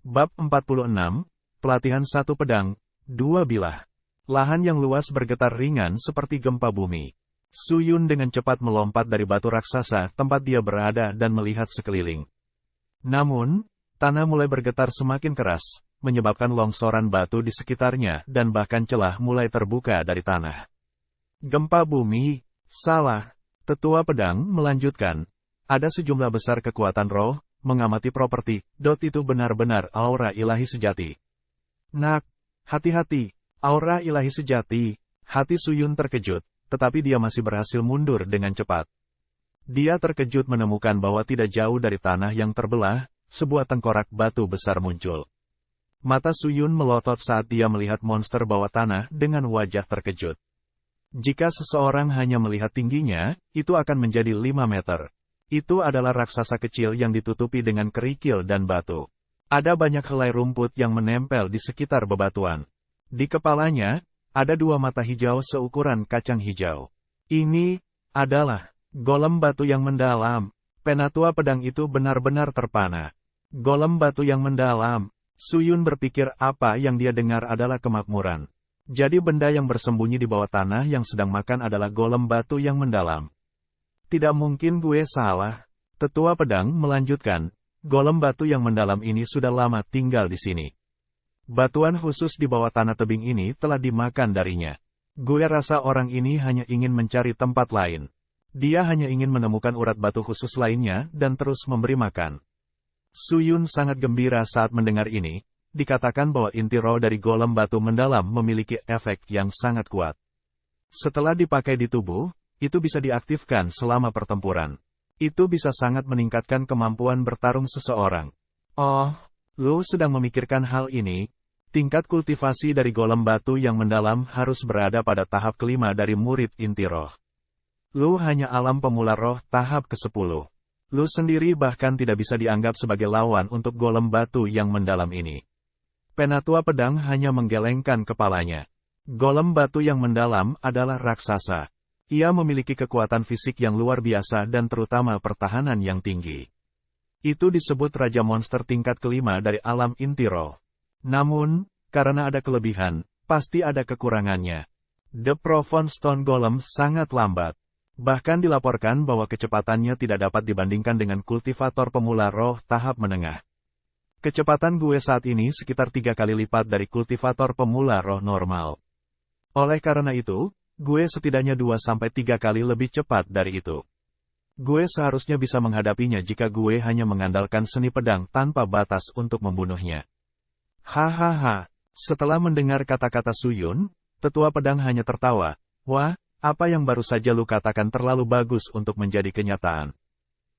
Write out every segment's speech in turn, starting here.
Bab 46, Pelatihan Satu Pedang, Dua Bilah. Lahan yang luas bergetar ringan seperti gempa bumi. Su Yun dengan cepat melompat dari batu raksasa tempat dia berada dan melihat sekeliling. Namun, tanah mulai bergetar semakin keras, menyebabkan longsoran batu di sekitarnya dan bahkan celah mulai terbuka dari tanah. Gempa bumi, salah. Tetua pedang melanjutkan. Ada sejumlah besar kekuatan roh, mengamati properti, itu benar-benar aura ilahi sejati. Nak, hati-hati, aura ilahi sejati. Hati Su Yun terkejut, tetapi dia masih berhasil mundur dengan cepat. Dia terkejut menemukan bahwa tidak jauh dari tanah yang terbelah, sebuah tengkorak batu besar muncul. Mata Su Yun melotot saat dia melihat monster bawah tanah dengan wajah terkejut. Jika seseorang hanya melihat tingginya, itu akan menjadi 5 meter. Itu adalah raksasa kecil yang ditutupi dengan kerikil dan batu. Ada banyak helai rumput yang menempel di sekitar bebatuan. Di kepalanya, ada 2 mata hijau seukuran kacang hijau. Ini adalah golem batu yang mendalam. Penatua pedang itu benar-benar terpana. Golem batu yang mendalam. Su Yun berpikir apa yang dia dengar adalah kemakmuran. Jadi benda yang bersembunyi di bawah tanah yang sedang makan adalah golem batu yang mendalam. Tidak mungkin gue salah. Tetua pedang melanjutkan, golem batu yang mendalam ini sudah lama tinggal di sini. Batuan khusus di bawah tanah tebing ini telah dimakan darinya. Gue rasa orang ini hanya ingin mencari tempat lain. Dia hanya ingin menemukan urat batu khusus lainnya dan terus memberi makan. Su Yun sangat gembira saat mendengar ini. Dikatakan bahwa inti roh dari golem batu mendalam memiliki efek yang sangat kuat. Setelah dipakai di tubuh, itu bisa diaktifkan selama pertempuran. Itu bisa sangat meningkatkan kemampuan bertarung seseorang. Oh, lu sedang memikirkan hal ini? Tingkat kultivasi dari golem batu yang mendalam harus berada pada tahap kelima dari murid inti roh. Lu hanya alam pemula roh tahap ke-10. Lu sendiri bahkan tidak bisa dianggap sebagai lawan untuk golem batu yang mendalam ini. Penatua pedang hanya menggelengkan kepalanya. Golem batu yang mendalam adalah raksasa. Ia memiliki kekuatan fisik yang luar biasa dan terutama pertahanan yang tinggi. Itu disebut Raja Monster tingkat kelima dari alam inti roh. Namun, karena ada kelebihan, pasti ada kekurangannya. The Profound Stone Golem sangat lambat. Bahkan dilaporkan bahwa kecepatannya tidak dapat dibandingkan dengan kultivator pemula roh tahap menengah. Kecepatan gue saat ini sekitar 3 kali lipat dari kultivator pemula roh normal. Oleh karena itu, gue setidaknya 2-3 kali lebih cepat dari itu. Gue seharusnya bisa menghadapinya jika gue hanya mengandalkan seni pedang tanpa batas untuk membunuhnya. Hahaha, setelah mendengar kata-kata Su Yun, tetua pedang hanya tertawa. Wah, apa yang baru saja lu katakan terlalu bagus untuk menjadi kenyataan.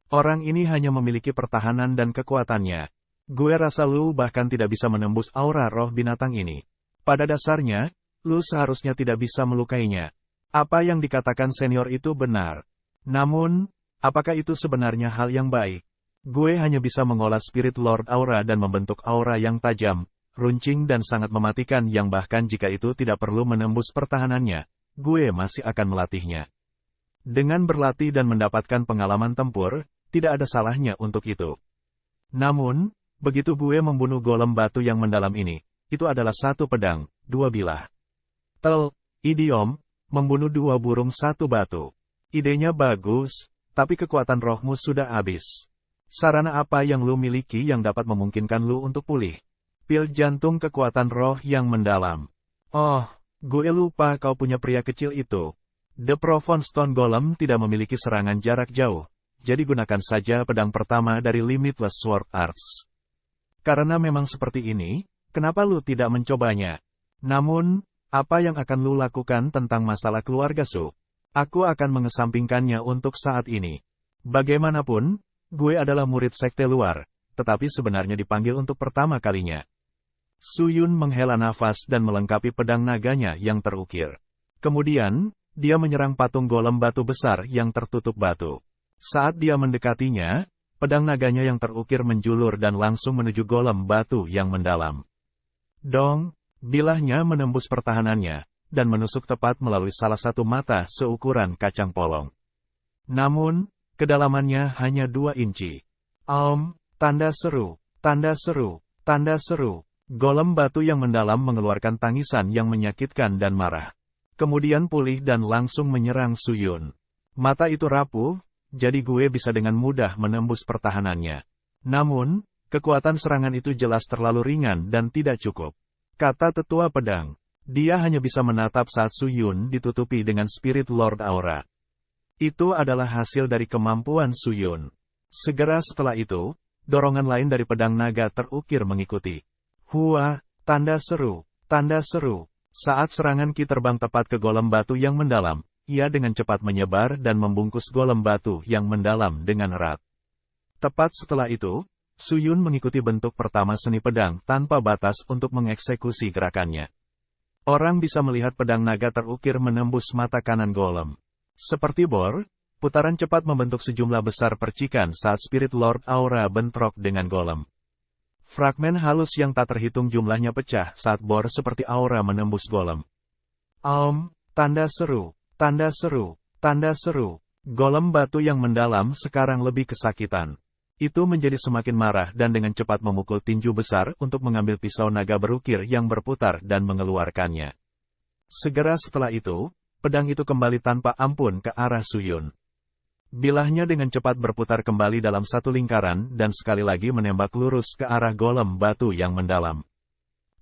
Orang ini hanya memiliki pertahanan dan kekuatannya. Gue rasa lu bahkan tidak bisa menembus aura roh binatang ini. Pada dasarnya, lu seharusnya tidak bisa melukainya. Apa yang dikatakan senior itu benar. Namun, apakah itu sebenarnya hal yang baik? Gue hanya bisa mengolah spirit Lord Aura dan membentuk aura yang tajam, runcing dan sangat mematikan yang bahkan jika itu tidak perlu menembus pertahanannya, gue masih akan melatihnya. Dengan berlatih dan mendapatkan pengalaman tempur, tidak ada salahnya untuk itu. Namun, begitu gue membunuh golem batu yang mendalam ini, itu adalah satu pedang, 2 bilah. Idiom, membunuh 2 burung 1 batu. Idenya bagus, tapi kekuatan rohmu sudah habis. Sarana apa yang lu miliki yang dapat memungkinkan lu untuk pulih? Pil jantung kekuatan roh yang mendalam. Oh, gue lupa kau punya pria kecil itu. The Profound Stone Golem tidak memiliki serangan jarak jauh, jadi gunakan saja pedang pertama dari Limitless Sword Arts. Karena memang seperti ini, kenapa lu tidak mencobanya? Namun, apa yang akan lu lakukan tentang masalah keluarga Su? Aku akan mengesampingkannya untuk saat ini. Bagaimanapun, gue adalah murid sekte luar, tetapi sebenarnya dipanggil untuk pertama kalinya. Su Yun menghela nafas dan melengkapi pedang naganya yang terukir. Kemudian, dia menyerang patung golem batu besar yang tertutup batu. Saat dia mendekatinya, pedang naganya yang terukir menjulur dan langsung menuju golem batu yang mendalam. Dong! Bilahnya menembus pertahanannya, dan menusuk tepat melalui salah satu mata seukuran kacang polong. Namun, kedalamannya hanya 2 inci. Tanda seru, tanda seru. Tanda seru. Golem batu yang mendalam mengeluarkan tangisan yang menyakitkan dan marah. Kemudian pulih dan langsung menyerang Suyun. Mata itu rapuh, jadi gue bisa dengan mudah menembus pertahanannya. Namun, kekuatan serangan itu jelas terlalu ringan dan tidak cukup. Kata tetua pedang. Dia hanya bisa menatap saat Suyun ditutupi dengan Spirit Lord Aura. Itu adalah hasil dari kemampuan Suyun. Segera setelah itu, dorongan lain dari pedang naga terukir mengikuti. Hua, tanda seru, tanda seru. Saat serangan Ki terbang tepat ke golem batu yang mendalam, ia dengan cepat menyebar dan membungkus golem batu yang mendalam dengan erat. Tepat setelah itu, Suyun mengikuti bentuk pertama seni pedang tanpa batas untuk mengeksekusi gerakannya. Orang bisa melihat pedang naga terukir menembus mata kanan golem. Seperti bor, putaran cepat membentuk sejumlah besar percikan saat Spirit Lord Aura bentrok dengan golem. Fragmen halus yang tak terhitung jumlahnya pecah saat bor seperti aura menembus golem. Tanda seru, tanda seru, tanda seru. Golem batu yang mendalam sekarang lebih kesakitan. Itu menjadi semakin marah dan dengan cepat memukul tinju besar untuk mengambil pisau naga berukir yang berputar dan mengeluarkannya. Segera setelah itu, pedang itu kembali tanpa ampun ke arah Suyun. Bilahnya dengan cepat berputar kembali dalam satu lingkaran dan sekali lagi menembak lurus ke arah golem batu yang mendalam.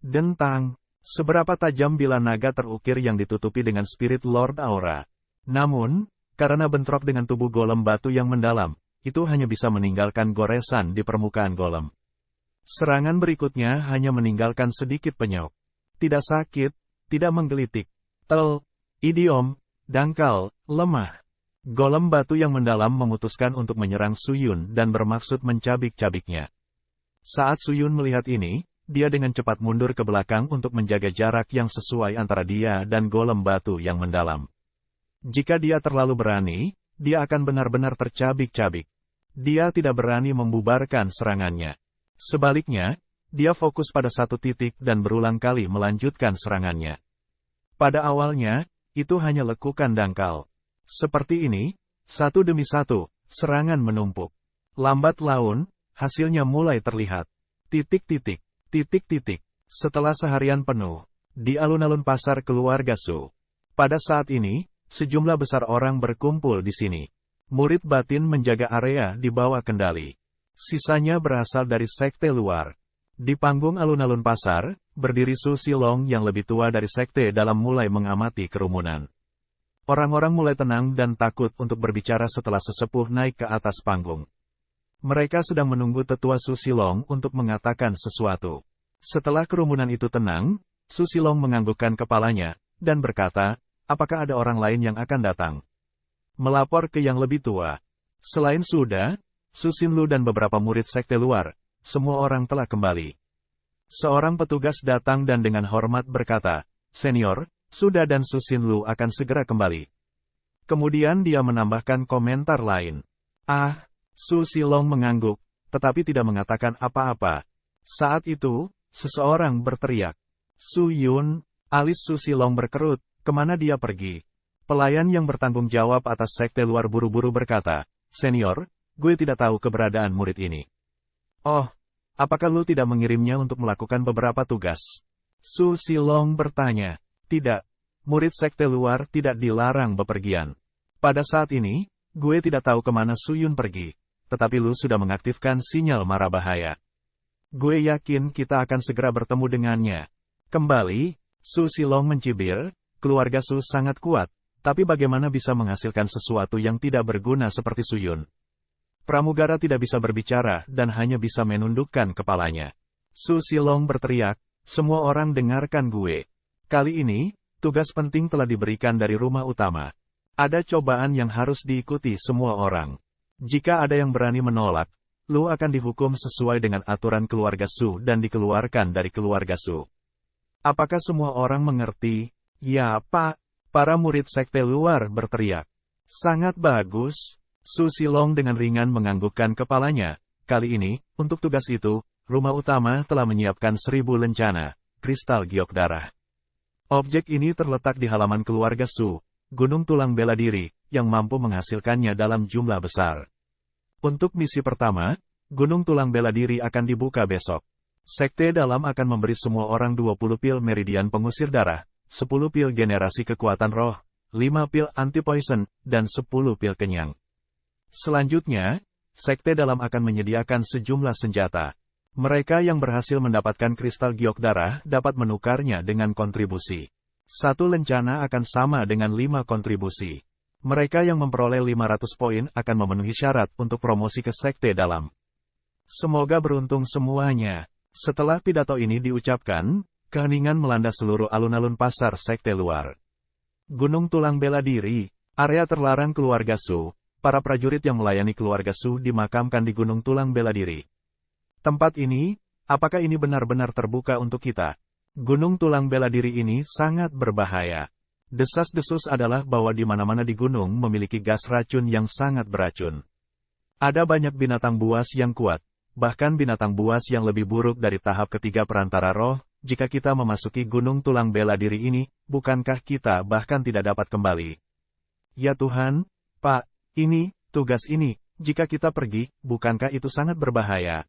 Dentang, seberapa tajam bilah naga terukir yang ditutupi dengan Spirit Lord Aura. Namun, karena bentrok dengan tubuh golem batu yang mendalam, itu hanya bisa meninggalkan goresan di permukaan golem. Serangan berikutnya hanya meninggalkan sedikit penyok. Tidak sakit, tidak menggelitik. Idiom, dangkal, lemah. Golem batu yang mendalam memutuskan untuk menyerang Suyun dan bermaksud mencabik-cabiknya. Saat Suyun melihat ini, dia dengan cepat mundur ke belakang untuk menjaga jarak yang sesuai antara dia dan golem batu yang mendalam. Jika dia terlalu berani, dia akan benar-benar tercabik-cabik. Dia tidak berani membubarkan serangannya. Sebaliknya, dia fokus pada satu titik dan berulang kali melanjutkan serangannya. Pada awalnya, itu hanya lekukan dangkal. Seperti ini, satu demi satu, serangan menumpuk. Lambat laun, hasilnya mulai terlihat. Titik-titik, titik-titik. Setelah seharian penuh, di alun-alun pasar keluarga Su. Pada saat ini, sejumlah besar orang berkumpul di sini. Murid batin menjaga area di bawah kendali. Sisanya berasal dari sekte luar. Di panggung alun-alun pasar, berdiri Su Silong yang lebih tua dari sekte dalam mulai mengamati kerumunan. Orang-orang mulai tenang dan takut untuk berbicara setelah sesepuh naik ke atas panggung. Mereka sedang menunggu tetua Su Silong untuk mengatakan sesuatu. Setelah kerumunan itu tenang, Su Silong menganggukkan kepalanya, dan berkata, apakah ada orang lain yang akan datang? Melapor ke yang lebih tua. Selain Suda, Su Xinlu dan beberapa murid sekte luar, semua orang telah kembali. Seorang petugas datang dan dengan hormat berkata, Senior, Suda dan Su Xinlu akan segera kembali. Kemudian dia menambahkan komentar lain. Su Silong mengangguk, tetapi tidak mengatakan apa-apa. Saat itu, seseorang berteriak. Su Yun, alis Su Silong berkerut, kemana dia pergi? Pelayan yang bertanggung jawab atas sekte luar buru-buru berkata, Senior, gue tidak tahu keberadaan murid ini. Oh, apakah lu tidak mengirimnya untuk melakukan beberapa tugas? Su Silong bertanya. Tidak, murid sekte luar tidak dilarang bepergian. Pada saat ini, gue tidak tahu kemana Suyun pergi, tetapi lu sudah mengaktifkan sinyal mara bahaya. Gue yakin kita akan segera bertemu dengannya. Kembali, Su Silong mencibir, keluarga Su sangat kuat, tapi bagaimana bisa menghasilkan sesuatu yang tidak berguna seperti Suyun? Pramugara tidak bisa berbicara dan hanya bisa menundukkan kepalanya. Su Silong berteriak, semua orang dengarkan gue. Kali ini, tugas penting telah diberikan dari rumah utama. Ada cobaan yang harus diikuti semua orang. Jika ada yang berani menolak, lu akan dihukum sesuai dengan aturan keluarga Su dan dikeluarkan dari keluarga Su. Apakah semua orang mengerti? Ya, Pak. Para murid sekte luar berteriak. Sangat bagus. Su Silong dengan ringan menganggukkan kepalanya. Kali ini, untuk tugas itu, rumah utama telah menyiapkan 1000 lencana, kristal giok darah. Objek ini terletak di halaman keluarga Su, gunung tulang bela diri, yang mampu menghasilkannya dalam jumlah besar. Untuk misi pertama, gunung tulang bela diri akan dibuka besok. Sekte Dalam akan memberi semua orang 20 pil meridian pengusir darah, 10 pil generasi kekuatan roh, 5 pil anti-poison, dan 10 pil kenyang. Selanjutnya, Sekte Dalam akan menyediakan sejumlah senjata. Mereka yang berhasil mendapatkan kristal giok darah dapat menukarnya dengan kontribusi. Satu lencana akan sama dengan 5 kontribusi. Mereka yang memperoleh 500 poin akan memenuhi syarat untuk promosi ke Sekte Dalam. Semoga beruntung semuanya. Setelah pidato ini diucapkan, keheningan melanda seluruh alun-alun pasar Sekte Luar. Gunung Tulang Bela Diri, area terlarang keluarga Su. Para prajurit yang melayani keluarga Su dimakamkan di Gunung Tulang Bela Diri. Tempat ini, apakah ini benar-benar terbuka untuk kita? Gunung Tulang Bela Diri ini sangat berbahaya. Desas-desus adalah bahwa di mana-mana di gunung memiliki gas racun yang sangat beracun. Ada banyak binatang buas yang kuat. Bahkan binatang buas yang lebih buruk dari tahap ketiga perantara roh, jika kita memasuki Gunung Tulang Bela Diri ini, bukankah kita bahkan tidak dapat kembali? Ya Tuhan, Pak, tugas ini, jika kita pergi, bukankah itu sangat berbahaya?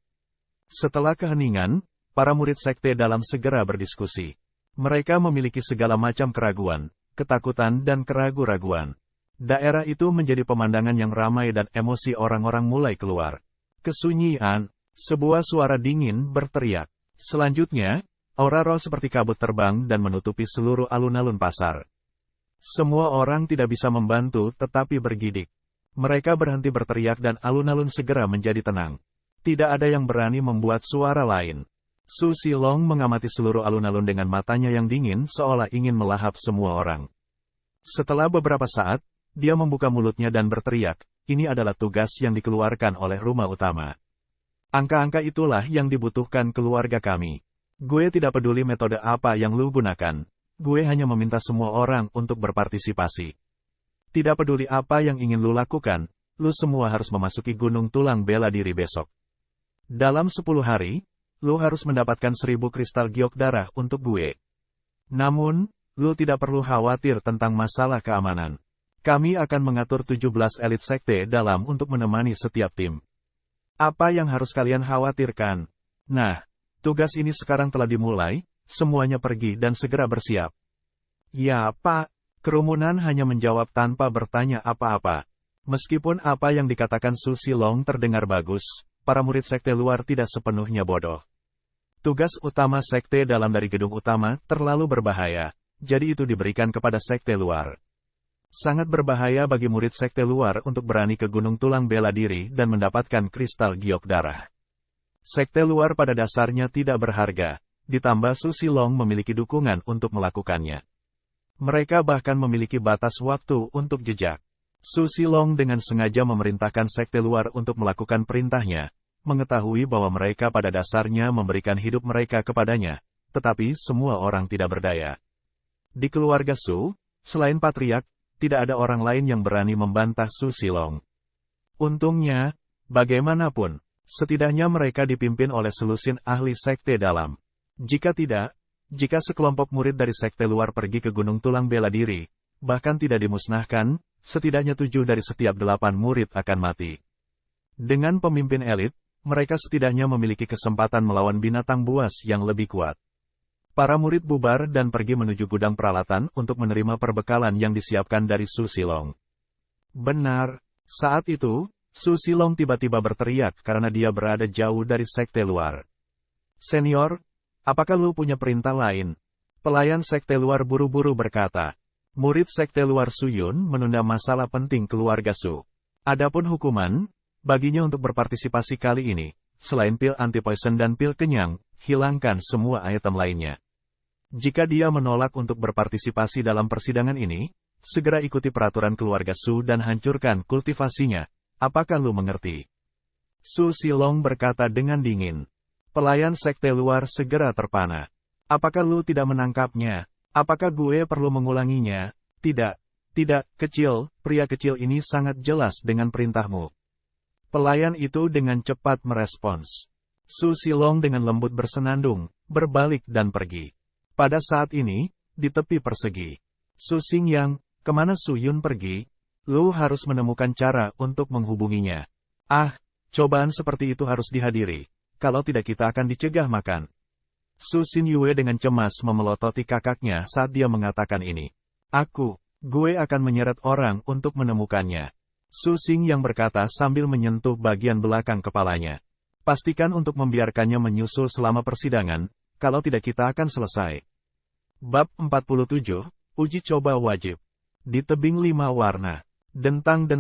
Setelah keheningan, para murid Sekte Dalam segera berdiskusi. Mereka memiliki segala macam keraguan, ketakutan dan keraguan-raguan. Daerah itu menjadi pemandangan yang ramai dan emosi orang-orang mulai keluar. Kesunyian. Sebuah suara dingin berteriak. Selanjutnya, aura roh seperti kabut terbang dan menutupi seluruh alun-alun pasar. Semua orang tidak bisa membantu tetapi bergidik. Mereka berhenti berteriak dan alun-alun segera menjadi tenang. Tidak ada yang berani membuat suara lain. Su Silong mengamati seluruh alun-alun dengan matanya yang dingin seolah ingin melahap semua orang. Setelah beberapa saat, dia membuka mulutnya dan berteriak, ini adalah tugas yang dikeluarkan oleh rumah utama. Angka-angka itulah yang dibutuhkan keluarga kami. Gue tidak peduli metode apa yang lu gunakan. Gue hanya meminta semua orang untuk berpartisipasi. Tidak peduli apa yang ingin lu lakukan, lu semua harus memasuki Gunung Tulang Bela Diri besok. Dalam 10 hari, lu harus mendapatkan 1000 kristal giok darah untuk gue. Namun, lu tidak perlu khawatir tentang masalah keamanan. Kami akan mengatur 17 elit Sekte Dalam untuk menemani setiap tim. Apa yang harus kalian khawatirkan? Nah, tugas ini sekarang telah dimulai, semuanya pergi dan segera bersiap. Ya, Pak. Kerumunan hanya menjawab tanpa bertanya apa-apa. Meskipun apa yang dikatakan Su Silong terdengar bagus, para murid Sekte Luar tidak sepenuhnya bodoh. Tugas utama Sekte Dalam dari gedung utama terlalu berbahaya, jadi itu diberikan kepada Sekte Luar. Sangat berbahaya bagi murid Sekte Luar untuk berani ke Gunung Tulang Bela Diri dan mendapatkan kristal giok darah. Sekte Luar pada dasarnya tidak berharga, ditambah Su Silong memiliki dukungan untuk melakukannya. Mereka bahkan memiliki batas waktu untuk jejak. Su Silong dengan sengaja memerintahkan Sekte Luar untuk melakukan perintahnya, mengetahui bahwa mereka pada dasarnya memberikan hidup mereka kepadanya, tetapi semua orang tidak berdaya. Di keluarga Su, selain Patriark, tidak ada orang lain yang berani membantah Su Silong. Untungnya, bagaimanapun, setidaknya mereka dipimpin oleh selusin ahli Sekte Dalam. Jika tidak, jika sekelompok murid dari Sekte Luar pergi ke Gunung Tulang Bela Diri, bahkan tidak dimusnahkan, setidaknya 7 dari setiap 8 murid akan mati. Dengan pemimpin elit, mereka setidaknya memiliki kesempatan melawan binatang buas yang lebih kuat. Para murid bubar dan pergi menuju gudang peralatan untuk menerima perbekalan yang disiapkan dari Su Silong. Benar, saat itu, Su Silong tiba-tiba berteriak karena dia berada jauh dari Sekte Luar. Senior, apakah lu punya perintah lain? Pelayan Sekte Luar buru-buru berkata. Murid Sekte Luar Su Yun menunda masalah penting keluarga Su. Adapun hukuman, baginya untuk berpartisipasi kali ini, selain pil anti-poison dan pil kenyang, hilangkan semua item lainnya. Jika dia menolak untuk berpartisipasi dalam persidangan ini, segera ikuti peraturan keluarga Su dan hancurkan kultivasinya. Apakah lu mengerti? Su Silong berkata dengan dingin. Pelayan Sekte Luar segera terpana. Apakah lu tidak menangkapnya? Apakah gue perlu mengulanginya? Tidak, kecil, pria kecil ini sangat jelas dengan perintahmu. Pelayan itu dengan cepat merespons. Su Silong dengan lembut bersenandung, berbalik dan pergi. Pada saat ini, di tepi persegi. Su Xingyang, kemana Su Yun pergi? Lu harus menemukan cara untuk menghubunginya. Cobaan seperti itu harus dihadiri. kalau tidak kita akan dicegah makan. Su Xinyue dengan cemas memelototi kakaknya saat dia mengatakan ini. Gue akan menyeret orang untuk menemukannya. Su Xing yang berkata sambil menyentuh bagian belakang kepalanya. Pastikan untuk membiarkannya menyusul selama persidangan, kalau tidak kita akan selesai. Bab 47, Uji Coba Wajib. Di tebing 5 warna. Dentang.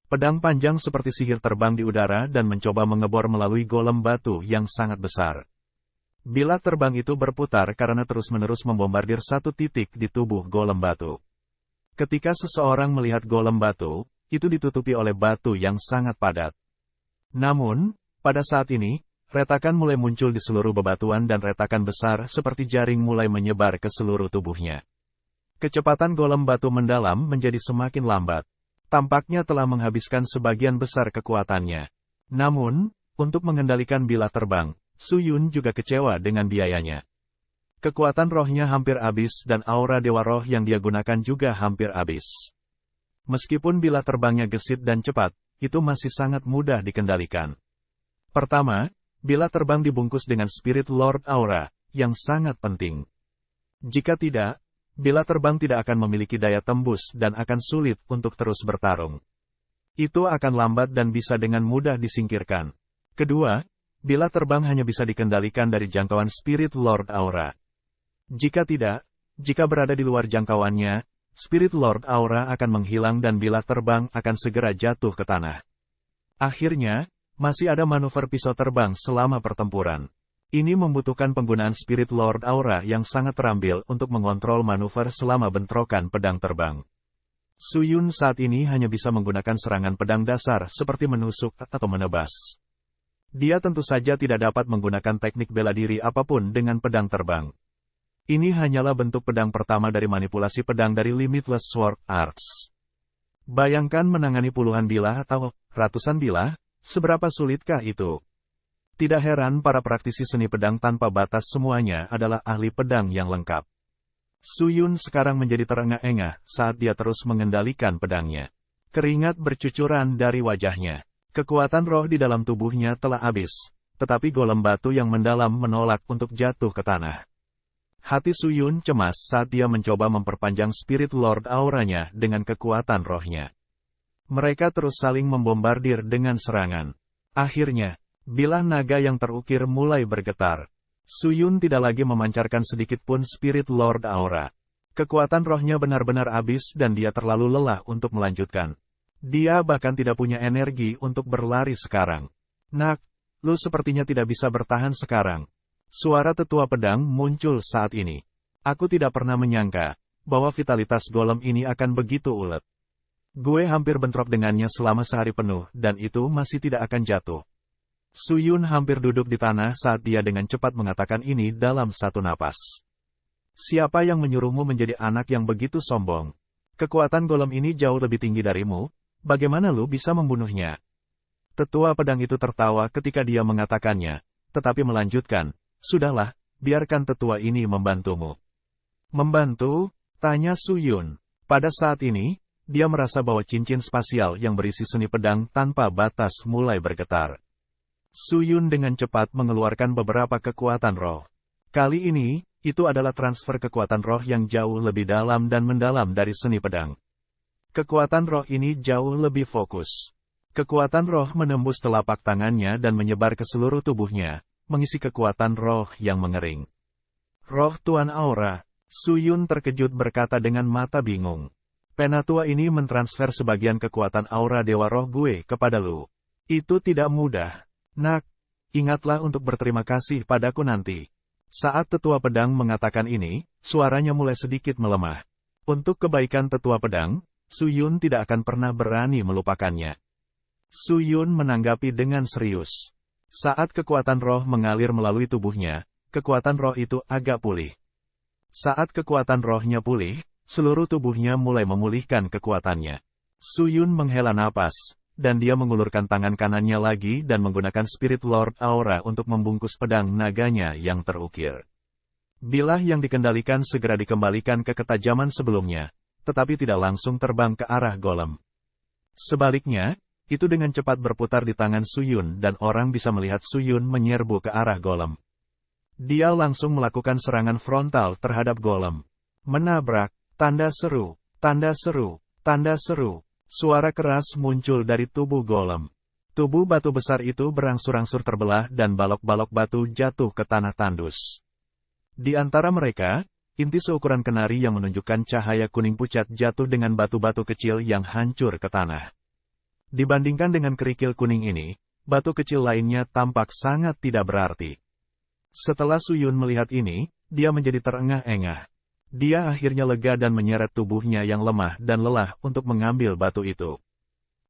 Pedang panjang seperti sihir terbang di udara dan mencoba mengebor melalui golem batu yang sangat besar. Bilah terbang itu berputar karena terus-menerus membombardir satu titik di tubuh golem batu. Ketika seseorang melihat golem batu, itu ditutupi oleh batu yang sangat padat. Namun, pada saat ini, retakan mulai muncul di seluruh bebatuan dan retakan besar seperti jaring mulai menyebar ke seluruh tubuhnya. Kecepatan golem batu mendalam menjadi semakin lambat. Tampaknya telah menghabiskan sebagian besar kekuatannya. Namun, untuk mengendalikan bilah terbang, Su Yun juga kecewa dengan biayanya. Kekuatan rohnya hampir habis dan aura dewa roh yang dia gunakan juga hampir habis. Meskipun bilah terbangnya gesit dan cepat, itu masih sangat mudah dikendalikan. Pertama, bilah terbang dibungkus dengan Spirit Lord Aura, yang sangat penting. Jika tidak, bilah terbang tidak akan memiliki daya tembus dan akan sulit untuk terus bertarung. Itu akan lambat dan bisa dengan mudah disingkirkan. Kedua, bilah terbang hanya bisa dikendalikan dari jangkauan Spirit Lord Aura. Jika berada di luar jangkauannya, Spirit Lord Aura akan menghilang dan bilah terbang akan segera jatuh ke tanah. Akhirnya, masih ada manuver pisau terbang selama pertempuran. Ini membutuhkan penggunaan Spirit Lord Aura yang sangat terampil untuk mengontrol manuver selama bentrokan pedang terbang. Su Yun saat ini hanya bisa menggunakan serangan pedang dasar seperti menusuk atau menebas. Dia tentu saja tidak dapat menggunakan teknik bela diri apapun dengan pedang terbang. Ini hanyalah bentuk pedang pertama dari manipulasi pedang dari Limitless Sword Arts. Bayangkan menangani puluhan bilah atau ratusan bilah, seberapa sulitkah itu? Tidak heran para praktisi seni pedang tanpa batas semuanya adalah ahli pedang yang lengkap. Su Yun sekarang menjadi terengah-engah saat dia terus mengendalikan pedangnya. Keringat bercucuran dari wajahnya. Kekuatan roh di dalam tubuhnya telah habis, tetapi golem batu yang mendalam menolak untuk jatuh ke tanah. Hati Su Yun cemas saat dia mencoba memperpanjang Spirit Lord Auranya dengan kekuatan rohnya. Mereka terus saling membombardir dengan serangan. Akhirnya, bilah naga yang terukir mulai bergetar. Su Yun tidak lagi memancarkan sedikit pun Spirit Lord Aura. Kekuatan rohnya benar-benar habis dan dia terlalu lelah untuk melanjutkan. Dia bahkan tidak punya energi untuk berlari sekarang. Nak, lu sepertinya tidak bisa bertahan sekarang. Suara tetua pedang muncul saat ini. Aku tidak pernah menyangka bahwa vitalitas golem ini akan begitu ulet. Gue hampir bentrok dengannya selama sehari penuh dan itu masih tidak akan jatuh. Su Yun hampir duduk di tanah saat dia dengan cepat mengatakan ini dalam satu napas. Siapa yang menyuruhmu menjadi anak yang begitu sombong? Kekuatan golem ini jauh lebih tinggi darimu, bagaimana lu bisa membunuhnya? Tetua pedang itu tertawa ketika dia mengatakannya, tetapi melanjutkan, sudahlah, biarkan tetua ini membantumu. Membantu? Tanya Su Yun. Pada saat ini, dia merasa bahwa cincin spasial yang berisi seni pedang tanpa batas mulai bergetar. Su Yun dengan cepat mengeluarkan beberapa kekuatan roh. Kali ini, itu adalah transfer kekuatan roh yang jauh lebih dalam dan mendalam dari seni pedang. Kekuatan roh ini jauh lebih fokus. Kekuatan roh menembus telapak tangannya dan menyebar ke seluruh tubuhnya, mengisi kekuatan roh yang mengering. Roh Tuan Aura, Su Yun terkejut berkata dengan mata bingung. Penatua ini mentransfer sebagian kekuatan aura dewa roh gue kepada lu. Itu tidak mudah. Nak, ingatlah untuk berterima kasih padaku nanti. Saat tetua pedang mengatakan ini, suaranya mulai sedikit melemah. Untuk kebaikan tetua pedang, Su Yun tidak akan pernah berani melupakannya. Su Yun menanggapi dengan serius. Saat kekuatan roh mengalir melalui tubuhnya, kekuatan roh itu agak pulih. Saat kekuatan rohnya pulih, seluruh tubuhnya mulai memulihkan kekuatannya. Su Yun menghela napas, dan dia mengulurkan tangan kanannya lagi dan menggunakan Spirit Lord Aura untuk membungkus pedang naganya yang terukir. Bilah yang dikendalikan segera dikembalikan ke ketajaman sebelumnya, tetapi tidak langsung terbang ke arah golem. Sebaliknya, itu dengan cepat berputar di tangan Suyun dan orang bisa melihat Suyun menyerbu ke arah golem. Dia langsung melakukan serangan frontal terhadap golem. Menabrak, tanda seru, tanda seru, tanda seru. Suara keras muncul dari tubuh golem. Tubuh batu besar itu berangsur-angsur terbelah dan balok-balok batu jatuh ke tanah tandus. Di antara mereka, inti seukuran kenari yang menunjukkan cahaya kuning pucat jatuh dengan batu-batu kecil yang hancur ke tanah. Dibandingkan dengan kerikil kuning ini, batu kecil lainnya tampak sangat tidak berarti. Setelah Suyun melihat ini, dia menjadi terengah-engah. Dia akhirnya lega dan menyeret tubuhnya yang lemah dan lelah untuk mengambil batu itu.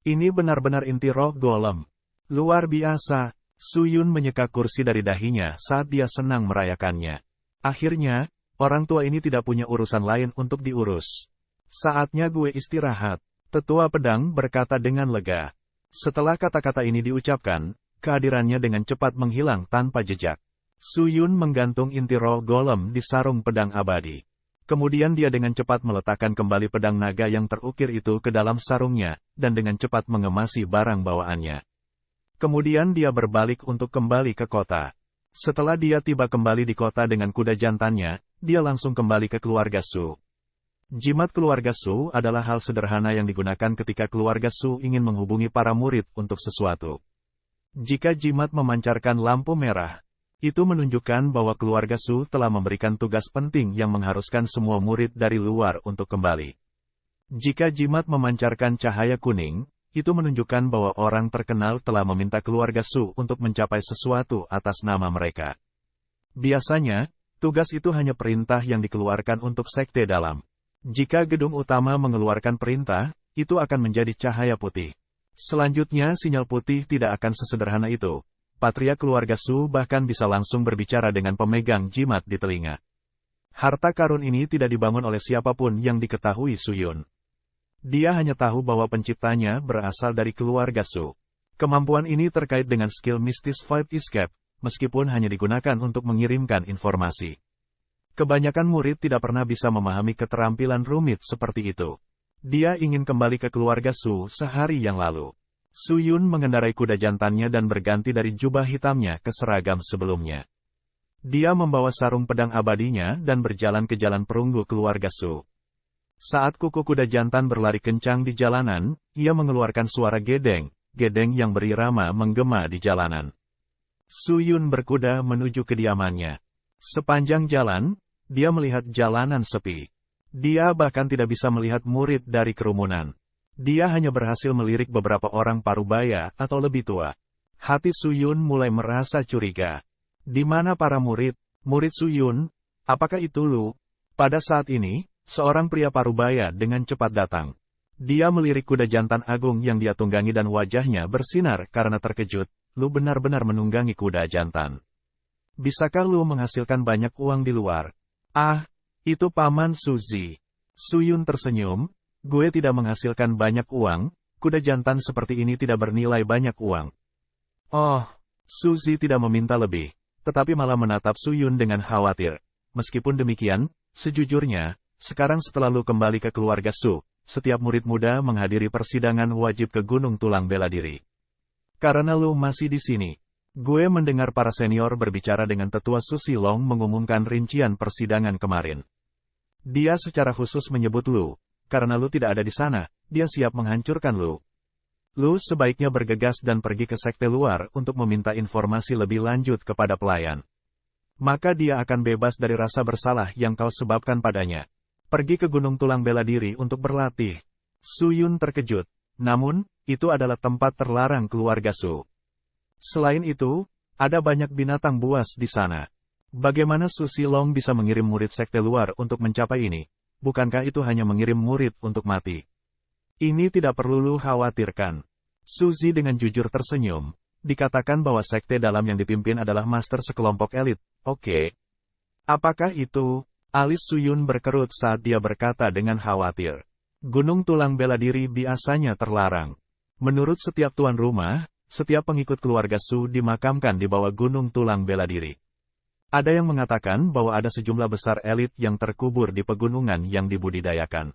Ini benar-benar inti roh golem. Luar biasa. Suyun menyeka kursi dari dahinya saat dia senang merayakannya. Akhirnya, orang tua ini tidak punya urusan lain untuk diurus. Saatnya gue istirahat. Tetua pedang berkata dengan lega. Setelah kata-kata ini diucapkan, kehadirannya dengan cepat menghilang tanpa jejak. Suyun menggantung inti roh golem di sarung pedang abadi. Kemudian dia dengan cepat meletakkan kembali pedang naga yang terukir itu ke dalam sarungnya, dan dengan cepat mengemasi barang bawaannya. Kemudian dia berbalik untuk kembali ke kota. Setelah dia tiba kembali di kota dengan kuda jantannya, dia langsung kembali ke keluarga Su. Jimat keluarga Su adalah hal sederhana yang digunakan ketika keluarga Su ingin menghubungi para murid untuk sesuatu. Jika jimat memancarkan lampu merah, itu menunjukkan bahwa keluarga Su telah memberikan tugas penting yang mengharuskan semua murid dari luar untuk kembali. Jika jimat memancarkan cahaya kuning, itu menunjukkan bahwa orang terkenal telah meminta keluarga Su untuk mencapai sesuatu atas nama mereka. Biasanya, tugas itu hanya perintah yang dikeluarkan untuk sekte dalam. Jika gedung utama mengeluarkan perintah, itu akan menjadi cahaya putih. Selanjutnya sinyal putih tidak akan sesederhana itu. Patria keluarga Su bahkan bisa langsung berbicara dengan pemegang jimat di telinga. Harta karun ini tidak dibangun oleh siapapun yang diketahui Suyun. Dia hanya tahu bahwa penciptanya berasal dari keluarga Su. Kemampuan ini terkait dengan skill mistis Void Escape, meskipun hanya digunakan untuk mengirimkan informasi. Kebanyakan murid tidak pernah bisa memahami keterampilan rumit seperti itu. Dia ingin kembali ke keluarga Su sehari yang lalu. Suyun mengendarai kuda jantannya dan berganti dari jubah hitamnya ke seragam sebelumnya. Dia membawa sarung pedang abadinya dan berjalan ke jalan perunggu keluarga Su. Saat kuku kuda jantan berlari kencang di jalanan, ia mengeluarkan suara gedeng yang berirama menggema di jalanan. Suyun berkuda menuju kediamannya. Sepanjang jalan, dia melihat jalanan sepi. Dia bahkan tidak bisa melihat murid dari kerumunan. Dia hanya berhasil melirik beberapa orang parubaya atau lebih tua. Hati Suyun mulai merasa curiga. Di mana para murid? Murid Suyun? Apakah itu lu? Pada saat ini, seorang pria parubaya dengan cepat datang. Dia melirik kuda jantan agung yang dia tunggangi dan wajahnya bersinar karena terkejut. Lu benar-benar menunggangi kuda jantan. Bisakah lu menghasilkan banyak uang di luar? Ah, itu Paman Suzy. Suyun tersenyum, gue tidak menghasilkan banyak uang, kuda jantan seperti ini tidak bernilai banyak uang. Oh, Suzy tidak meminta lebih, tetapi malah menatap Suyun dengan khawatir. Meskipun demikian, sejujurnya, sekarang setelah lu kembali ke keluarga Su, setiap murid muda menghadiri persidangan wajib ke Gunung Tulang Bela Diri. Karena lu masih di sini. Gue mendengar para senior berbicara dengan tetua Su Silong mengumumkan rincian persidangan kemarin. Dia secara khusus menyebut lu, karena lu tidak ada di sana, dia siap menghancurkan lu. Lu sebaiknya bergegas dan pergi ke sekte luar untuk meminta informasi lebih lanjut kepada pelayan. Maka dia akan bebas dari rasa bersalah yang kau sebabkan padanya. Pergi ke Gunung Tulang Bela Diri untuk berlatih. Suyun terkejut, namun, itu adalah tempat terlarang keluarga Su. Selain itu, ada banyak binatang buas di sana. Bagaimana Su Silong bisa mengirim murid sekte luar untuk mencapai ini? Bukankah itu hanya mengirim murid untuk mati? Ini tidak perlu lu khawatirkan. Suzy dengan jujur tersenyum. Dikatakan bahwa sekte dalam yang dipimpin adalah master sekelompok elit. Oke. Apakah itu? Alis Suyun berkerut saat dia berkata dengan khawatir. Gunung Tulang Bela Diri biasanya terlarang. Menurut setiap tuan rumah, setiap pengikut keluarga Su dimakamkan di bawah Gunung Tulang Bela Diri. Ada yang mengatakan bahwa ada sejumlah besar elit yang terkubur di pegunungan yang dibudidayakan.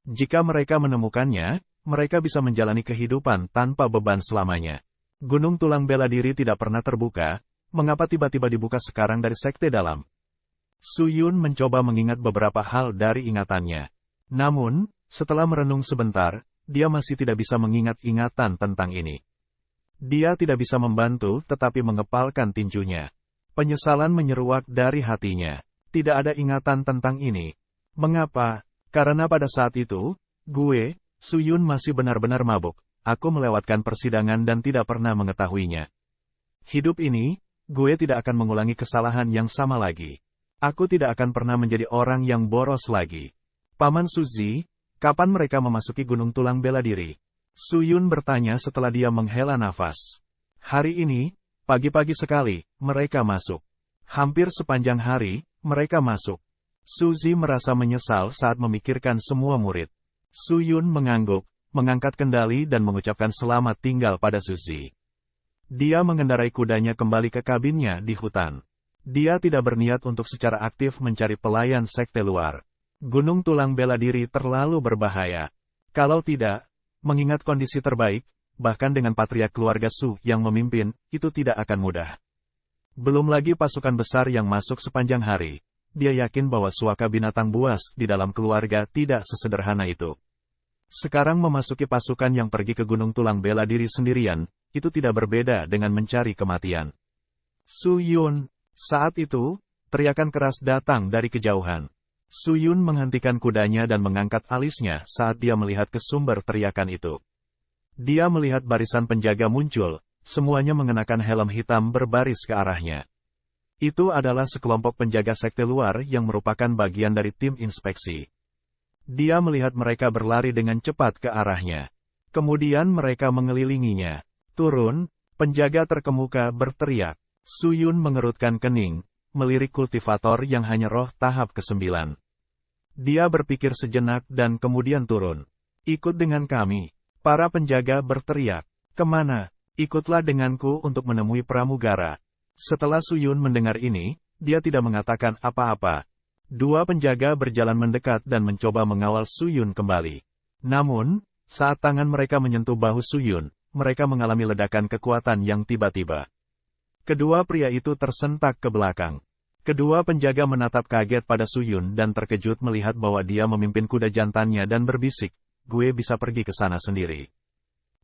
Jika mereka menemukannya, mereka bisa menjalani kehidupan tanpa beban selamanya. Gunung tulang bela diri tidak pernah terbuka, mengapa tiba-tiba dibuka sekarang dari sekte dalam? Su Yun mencoba mengingat beberapa hal dari ingatannya. Namun, setelah merenung sebentar, dia masih tidak bisa mengingat ingatan tentang ini. Dia tidak bisa membantu tetapi mengepalkan tinjunya. Penyesalan menyeruak dari hatinya. Tidak ada ingatan tentang ini. Mengapa? Karena pada saat itu, Su Yun masih benar-benar mabuk. Aku melewatkan persidangan dan tidak pernah mengetahuinya. Hidup ini, gue tidak akan mengulangi kesalahan yang sama lagi. Aku tidak akan pernah menjadi orang yang boros lagi. Paman Suzy, kapan mereka memasuki Gunung Tulang Bela Diri? Su Yun bertanya setelah dia menghela nafas. Hari ini, pagi-pagi sekali, mereka masuk. Hampir sepanjang hari, mereka masuk. Suzy merasa menyesal saat memikirkan semua murid. Su Yun mengangguk, mengangkat kendali dan mengucapkan selamat tinggal pada Suzy. Dia mengendarai kudanya kembali ke kabinnya di hutan. Dia tidak berniat untuk secara aktif mencari pelayan sekte luar. Gunung Tulang Bela Diri terlalu berbahaya. Kalau tidak, mengingat kondisi terbaik, bahkan dengan patriark keluarga Su yang memimpin, itu tidak akan mudah. Belum lagi pasukan besar yang masuk sepanjang hari. Dia yakin bahwa suaka binatang buas di dalam keluarga tidak sesederhana itu. Sekarang memasuki pasukan yang pergi ke Gunung Tulang Bela Diri sendirian, itu tidak berbeda dengan mencari kematian. Su Yun, saat itu, teriakan keras datang dari kejauhan. Su Yun menghentikan kudanya dan mengangkat alisnya saat dia melihat ke sumber teriakan itu. Dia melihat barisan penjaga muncul, semuanya mengenakan helm hitam berbaris ke arahnya. Itu adalah sekelompok penjaga sekte luar yang merupakan bagian dari tim inspeksi. Dia melihat mereka berlari dengan cepat ke arahnya. Kemudian mereka mengelilinginya. Turun, penjaga terkemuka berteriak. Su Yun mengerutkan kening, melirik kultivator yang hanya roh tahap ke-9. Dia berpikir sejenak dan kemudian turun. Ikut dengan kami. Para penjaga berteriak. Kemana? Ikutlah denganku untuk menemui pramugara. Setelah Su Yun mendengar ini, dia tidak mengatakan apa-apa. Dua penjaga berjalan mendekat dan mencoba mengawal Su Yun kembali. Namun, saat tangan mereka menyentuh bahu Su Yun, mereka mengalami ledakan kekuatan yang tiba-tiba. Kedua pria itu tersentak ke belakang. Kedua penjaga menatap kaget pada Su Yun dan terkejut melihat bahwa dia memimpin kuda jantannya dan berbisik, gue bisa pergi ke sana sendiri.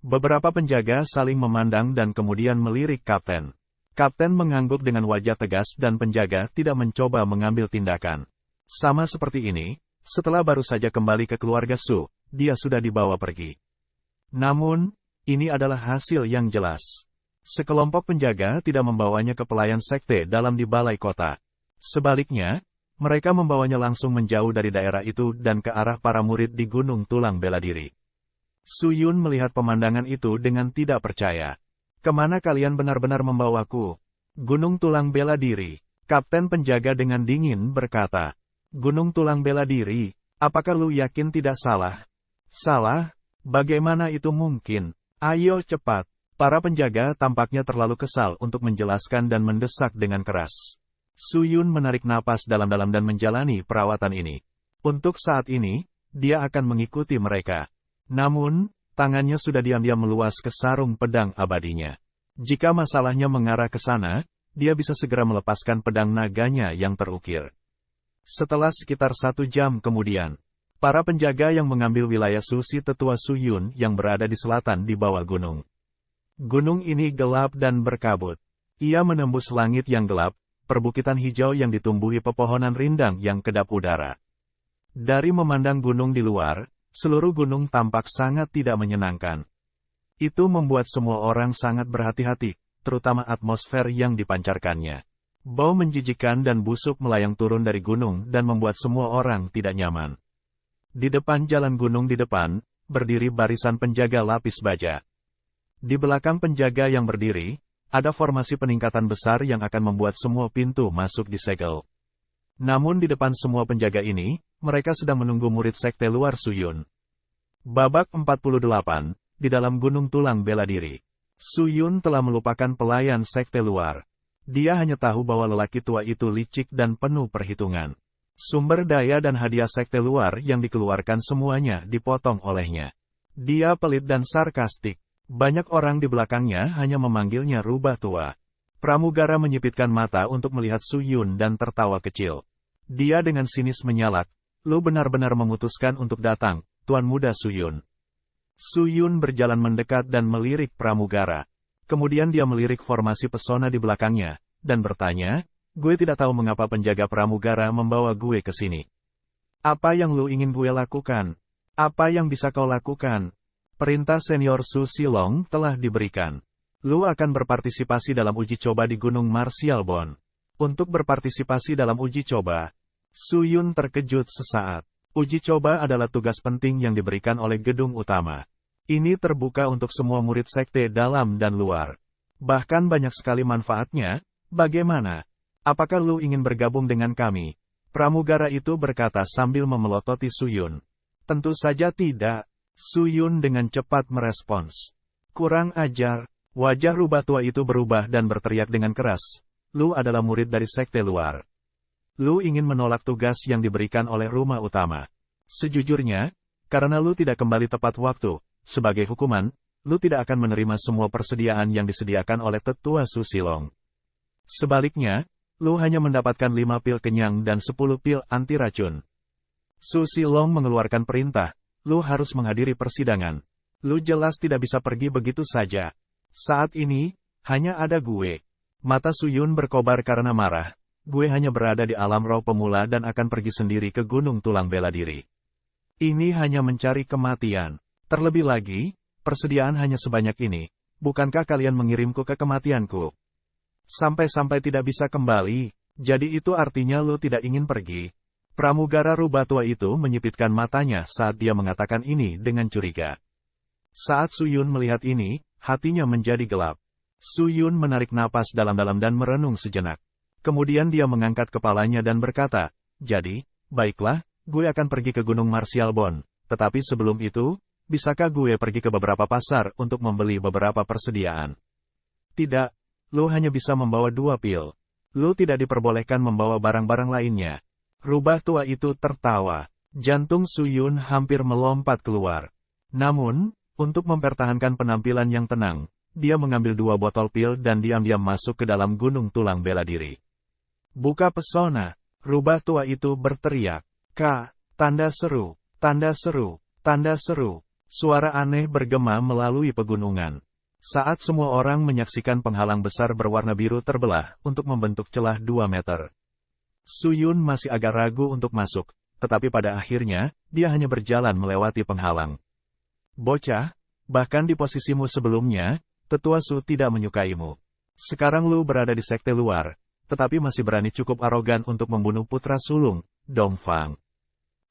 Beberapa penjaga saling memandang dan kemudian melirik kapten. Kapten mengangguk dengan wajah tegas dan penjaga tidak mencoba mengambil tindakan. Sama seperti ini, setelah baru saja kembali ke keluarga Su, dia sudah dibawa pergi. Namun, ini adalah hasil yang jelas. Sekelompok penjaga tidak membawanya ke pelayan sekte dalam di balai kota. Sebaliknya, mereka membawanya langsung menjauh dari daerah itu dan ke arah para murid di Gunung Tulang Bela Diri. Su Yun melihat pemandangan itu dengan tidak percaya. Kemana kalian benar-benar membawaku? Gunung Tulang Bela Diri. Kapten penjaga dengan dingin berkata. Gunung Tulang Bela Diri, apakah lu yakin tidak salah? Salah? Bagaimana itu mungkin? Ayo cepat. Para penjaga tampaknya terlalu kesal untuk menjelaskan dan mendesak dengan keras. Su Yun menarik napas dalam-dalam dan menjalani perawatan ini. Untuk saat ini, dia akan mengikuti mereka. Namun, tangannya sudah diam-diam meluas ke sarung pedang abadinya. Jika masalahnya mengarah ke sana, dia bisa segera melepaskan pedang naganya yang terukir. Setelah sekitar 1 jam kemudian, para penjaga yang mengambil wilayah Susi tetua Su Yun yang berada di selatan di bawah gunung. Gunung ini gelap dan berkabut. Ia menembus langit yang gelap, perbukitan hijau yang ditumbuhi pepohonan rindang yang kedap udara. Dari memandang gunung di luar, seluruh gunung tampak sangat tidak menyenangkan. Itu membuat semua orang sangat berhati-hati, terutama atmosfer yang dipancarkannya. Bau menjijikkan dan busuk melayang turun dari gunung dan membuat semua orang tidak nyaman. Di depan jalan gunung di depan, berdiri barisan penjaga lapis baja. Di belakang penjaga yang berdiri, ada formasi peningkatan besar yang akan membuat semua pintu masuk disegel. Namun di depan semua penjaga ini, mereka sedang menunggu murid sekte luar Su Yun. Babak 48, di dalam Gunung Tulang Bela Diri. Su Yun telah melupakan pelayan sekte luar. Dia hanya tahu bahwa lelaki tua itu licik dan penuh perhitungan. Sumber daya dan hadiah sekte luar yang dikeluarkan semuanya dipotong olehnya. Dia pelit dan sarkastik. Banyak orang di belakangnya hanya memanggilnya rubah tua. Pramugara menyipitkan mata untuk melihat Su Yun dan tertawa kecil. Dia dengan sinis menyalak, "Lu benar-benar memutuskan untuk datang, Tuan Muda Su Yun." Su Yun berjalan mendekat dan melirik pramugara. Kemudian dia melirik formasi pesona di belakangnya, dan bertanya, "Gue tidak tahu mengapa penjaga pramugara membawa gue ke sini. Apa yang lu ingin gue lakukan? Apa yang bisa kau lakukan?" "Perintah senior Su Silong telah diberikan. Lu akan berpartisipasi dalam uji coba di Gunung Martial Bond." Untuk berpartisipasi dalam uji coba, Su Yun terkejut sesaat. Uji coba adalah tugas penting yang diberikan oleh gedung utama. Ini terbuka untuk semua murid sekte dalam dan luar. Bahkan banyak sekali manfaatnya. "Bagaimana? Apakah lu ingin bergabung dengan kami?" Pramugara itu berkata sambil memelototi Su Yun. "Tentu saja tidak." Su Yun dengan cepat merespons. "Kurang ajar." Wajah rubah tua itu berubah dan berteriak dengan keras. "Lu adalah murid dari sekte luar. Lu ingin menolak tugas yang diberikan oleh rumah utama. Sejujurnya, karena lu tidak kembali tepat waktu, sebagai hukuman, lu tidak akan menerima semua persediaan yang disediakan oleh tetua Su Silong. Sebaliknya, lu hanya mendapatkan 5 pil kenyang dan 10 pil anti racun." Su Silong mengeluarkan perintah, "Lu harus menghadiri persidangan. Lu jelas tidak bisa pergi begitu saja. Saat ini, hanya ada gue." Mata Su Yun berkobar karena marah. "Gue hanya berada di alam roh pemula dan akan pergi sendiri ke Gunung Tulang Bela Diri. Ini hanya mencari kematian. Terlebih lagi, persediaan hanya sebanyak ini. Bukankah kalian mengirimku ke kematianku? Sampai-sampai tidak bisa kembali. Jadi itu artinya lo tidak ingin pergi?" Pramugara rubah tua itu menyipitkan matanya saat dia mengatakan ini dengan curiga. Saat Su Yun melihat ini, hatinya menjadi gelap. Su Yun menarik napas dalam-dalam dan merenung sejenak. Kemudian dia mengangkat kepalanya dan berkata, "Jadi, baiklah, gue akan pergi ke Gunung Martial Bond. Tetapi sebelum itu, bisakah gue pergi ke beberapa pasar untuk membeli beberapa persediaan?" "Tidak, lo hanya bisa membawa 2 pil. Lo tidak diperbolehkan membawa barang-barang lainnya." Rubah tua itu tertawa. Jantung Su Yun hampir melompat keluar. Namun, untuk mempertahankan penampilan yang tenang, dia mengambil 2 botol pil dan diam-diam masuk ke dalam Gunung Tulang Bela Diri. "Buka pesona!" Rubah tua itu berteriak. Tanda seru, tanda seru, tanda seru." Suara aneh bergema melalui pegunungan. Saat semua orang menyaksikan penghalang besar berwarna biru terbelah untuk membentuk celah 2 meter. Su Yun masih agak ragu untuk masuk, tetapi pada akhirnya, dia hanya berjalan melewati penghalang. "Bocah, bahkan di posisimu sebelumnya, tetua Su tidak menyukaimu. Sekarang lu berada di sekte luar, tetapi masih berani cukup arogan untuk membunuh putra sulung, Dongfang.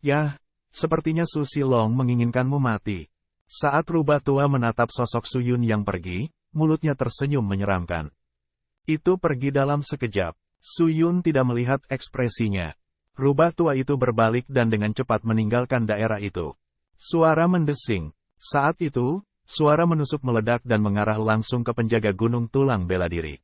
Yah, sepertinya Su Silong menginginkanmu mati." Saat rubah tua menatap sosok Su Yun yang pergi, mulutnya tersenyum menyeramkan. Itu pergi dalam sekejap. Su Yun tidak melihat ekspresinya. Rubah tua itu berbalik dan dengan cepat meninggalkan daerah itu. Suara mendesing. Saat itu, suara menusuk meledak dan mengarah langsung ke penjaga Gunung Tulang Bela Diri.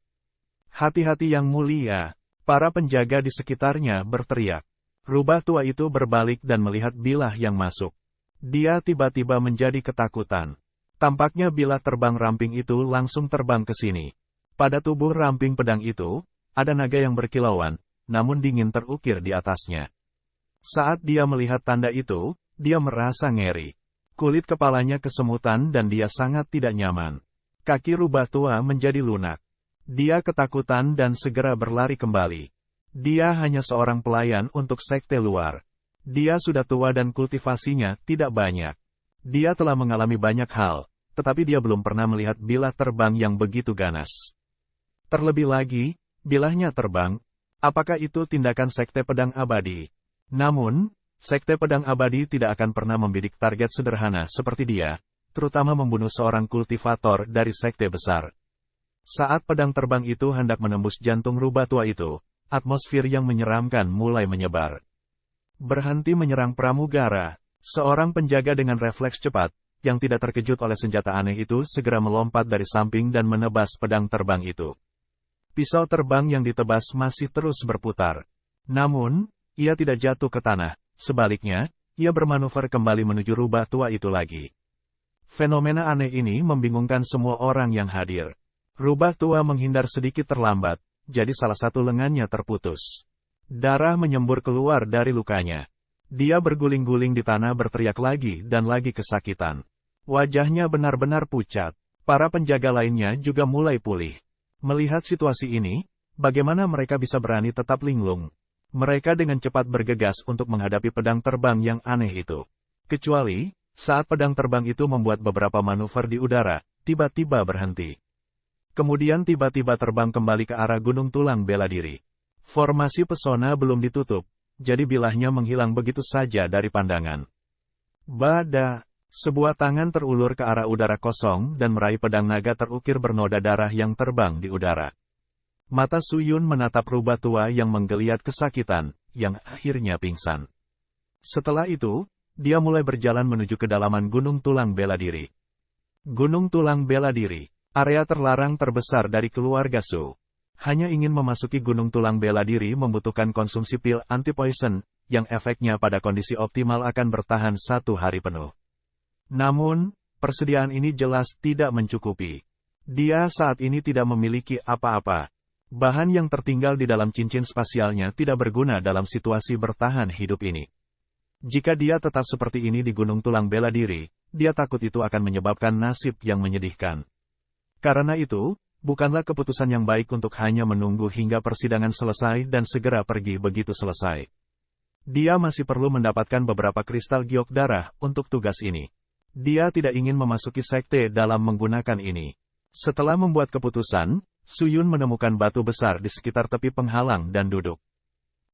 "Hati-hati yang mulia!" Para penjaga di sekitarnya berteriak. Rubah tua itu berbalik dan melihat bilah yang masuk. Dia tiba-tiba menjadi ketakutan. Tampaknya bilah terbang ramping itu langsung terbang ke sini. Pada tubuh ramping pedang itu, ada naga yang berkilauan, namun dingin terukir di atasnya. Saat dia melihat tanda itu, dia merasa ngeri. Kulit kepalanya kesemutan dan dia sangat tidak nyaman. Kaki rubah tua menjadi lunak. Dia ketakutan dan segera berlari kembali. Dia hanya seorang pelayan untuk sekte luar. Dia sudah tua dan kultivasinya tidak banyak. Dia telah mengalami banyak hal, tetapi dia belum pernah melihat bilah terbang yang begitu ganas. Terlebih lagi, bilahnya terbang. Apakah itu tindakan sekte pedang abadi? Namun, sekte pedang abadi tidak akan pernah membidik target sederhana seperti dia, terutama membunuh seorang kultivator dari sekte besar. Saat pedang terbang itu hendak menembus jantung rubah tua itu, atmosfer yang menyeramkan mulai menyebar. Berhenti menyerang pramugara. Seorang penjaga dengan refleks cepat, yang tidak terkejut oleh senjata aneh itu segera melompat dari samping dan menebas pedang terbang itu. Pisau terbang yang ditebas masih terus berputar. Namun, ia tidak jatuh ke tanah. Sebaliknya, ia bermanuver kembali menuju rubah tua itu lagi. Fenomena aneh ini membingungkan semua orang yang hadir. Rubah tua menghindar sedikit terlambat, jadi salah satu lengannya terputus. Darah menyembur keluar dari lukanya. Dia berguling-guling di tanah berteriak lagi dan lagi kesakitan. Wajahnya benar-benar pucat. Para penjaga lainnya juga mulai pulih. Melihat situasi ini, bagaimana mereka bisa berani tetap linglung? Mereka dengan cepat bergegas untuk menghadapi pedang terbang yang aneh itu. Kecuali, saat pedang terbang itu membuat beberapa manuver di udara, tiba-tiba berhenti. Kemudian tiba-tiba terbang kembali ke arah Gunung Tulang Bela Diri. Formasi pesona belum ditutup, jadi bilahnya menghilang begitu saja dari pandangan. Bada! Sebuah tangan terulur ke arah udara kosong dan meraih pedang naga terukir bernoda darah yang terbang di udara. Mata Suyun menatap rubah tua yang menggeliat kesakitan, yang akhirnya pingsan. Setelah itu, dia mulai berjalan menuju kedalaman Gunung Tulang Bela Diri. Gunung Tulang Bela Diri, area terlarang terbesar dari keluarga Su. Hanya ingin memasuki Gunung Tulang Bela Diri membutuhkan konsumsi pil anti-poison, yang efeknya pada kondisi optimal akan bertahan 1 hari penuh. Namun, persediaan ini jelas tidak mencukupi. Dia saat ini tidak memiliki apa-apa. Bahan yang tertinggal di dalam cincin spasialnya tidak berguna dalam situasi bertahan hidup ini. Jika dia tetap seperti ini di Gunung Tulang Bela Diri, dia takut itu akan menyebabkan nasib yang menyedihkan. Karena itu, bukanlah keputusan yang baik untuk hanya menunggu hingga persidangan selesai dan segera pergi begitu selesai. Dia masih perlu mendapatkan beberapa kristal giok darah untuk tugas ini. Dia tidak ingin memasuki sekte dalam menggunakan ini. Setelah membuat keputusan, Suyun menemukan batu besar di sekitar tepi penghalang dan duduk.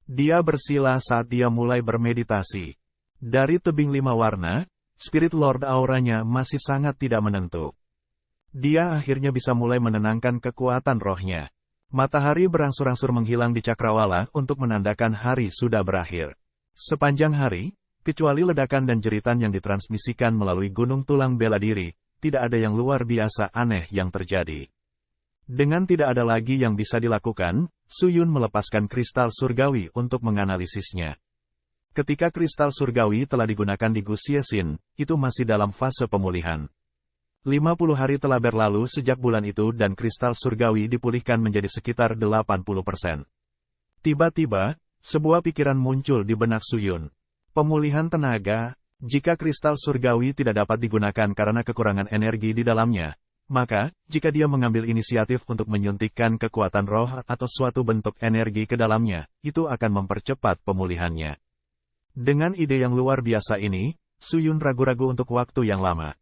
Dia bersila saat dia mulai bermeditasi. Dari tebing 5 warna, Spirit Lord auranya masih sangat tidak menentu. Dia akhirnya bisa mulai menenangkan kekuatan rohnya. Matahari berangsur-angsur menghilang di cakrawala untuk menandakan hari sudah berakhir. Sepanjang hari, kecuali ledakan dan jeritan yang ditransmisikan melalui Gunung Tulang Bela Diri, tidak ada yang luar biasa aneh yang terjadi. Dengan tidak ada lagi yang bisa dilakukan, Suyun melepaskan kristal surgawi untuk menganalisisnya. Ketika kristal surgawi telah digunakan di Gu Xiexin, itu masih dalam fase pemulihan. 50 hari telah berlalu sejak bulan itu dan kristal surgawi dipulihkan menjadi sekitar 80%. Tiba-tiba, sebuah pikiran muncul di benak Suyun. Pemulihan tenaga, jika kristal surgawi tidak dapat digunakan karena kekurangan energi di dalamnya, maka, jika dia mengambil inisiatif untuk menyuntikkan kekuatan roh atau suatu bentuk energi ke dalamnya, itu akan mempercepat pemulihannya. Dengan ide yang luar biasa ini, Suyun ragu-ragu untuk waktu yang lama.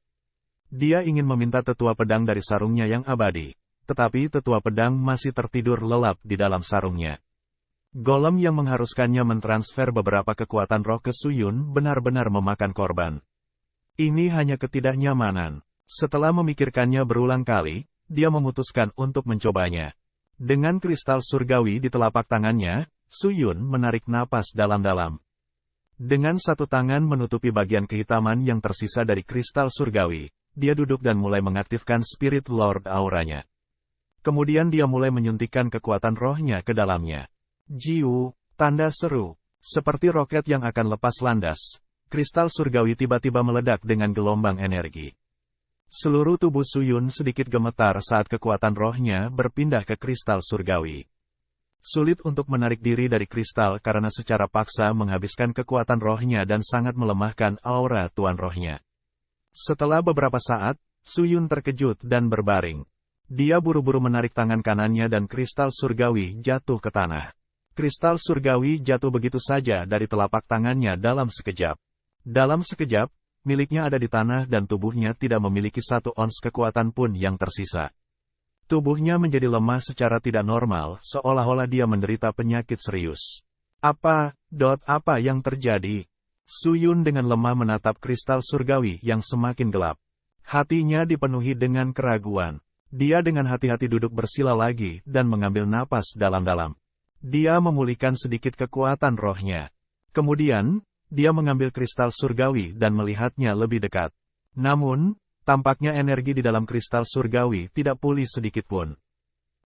Dia ingin meminta tetua pedang dari sarungnya yang abadi, tetapi tetua pedang masih tertidur lelap di dalam sarungnya. Golem yang mengharuskannya mentransfer beberapa kekuatan roh ke Suyun benar-benar memakan korban. Ini hanya ketidaknyamanan. Setelah memikirkannya berulang kali, dia memutuskan untuk mencobanya. Dengan kristal surgawi di telapak tangannya, Suyun menarik napas dalam-dalam. Dengan satu tangan menutupi bagian kehitaman yang tersisa dari kristal surgawi, dia duduk dan mulai mengaktifkan Spirit Lord auranya. Kemudian dia mulai menyuntikkan kekuatan rohnya ke dalamnya. Jiu, tanda seru. Seperti roket yang akan lepas landas, kristal surgawi tiba-tiba meledak dengan gelombang energi. Seluruh tubuh Suyun sedikit gemetar saat kekuatan rohnya berpindah ke kristal surgawi. Sulit untuk menarik diri dari kristal karena secara paksa menghabiskan kekuatan rohnya dan sangat melemahkan aura tuan rohnya. Setelah beberapa saat, Suyun terkejut dan berbaring. Dia buru-buru menarik tangan kanannya dan kristal surgawi jatuh ke tanah. Kristal surgawi jatuh begitu saja dari telapak tangannya dalam sekejap. Dalam sekejap, miliknya ada di tanah dan tubuhnya tidak memiliki 1 ons kekuatan pun yang tersisa. Tubuhnya menjadi lemah secara tidak normal, seolah-olah dia menderita penyakit serius. Apa yang terjadi? Suyun dengan lemah menatap kristal surgawi yang semakin gelap. Hatinya dipenuhi dengan keraguan. Dia dengan hati-hati duduk bersila lagi dan mengambil napas dalam-dalam. Dia memulihkan sedikit kekuatan rohnya. Kemudian, dia mengambil kristal surgawi dan melihatnya lebih dekat. Namun, tampaknya energi di dalam kristal surgawi tidak pulih sedikit pun.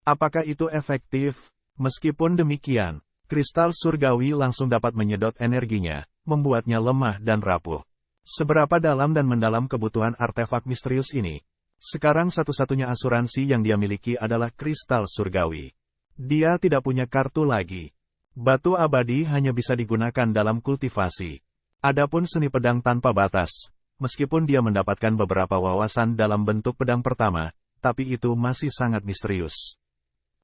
Apakah itu efektif? Meskipun demikian, kristal surgawi langsung dapat menyedot energinya, membuatnya lemah dan rapuh. Seberapa dalam dan mendalam kebutuhan artefak misterius ini? Sekarang satu-satunya asuransi yang dia miliki adalah kristal surgawi. Dia tidak punya kartu lagi. Batu abadi hanya bisa digunakan dalam kultivasi. Adapun seni pedang tanpa batas, meskipun dia mendapatkan beberapa wawasan dalam bentuk pedang pertama, tapi itu masih sangat misterius.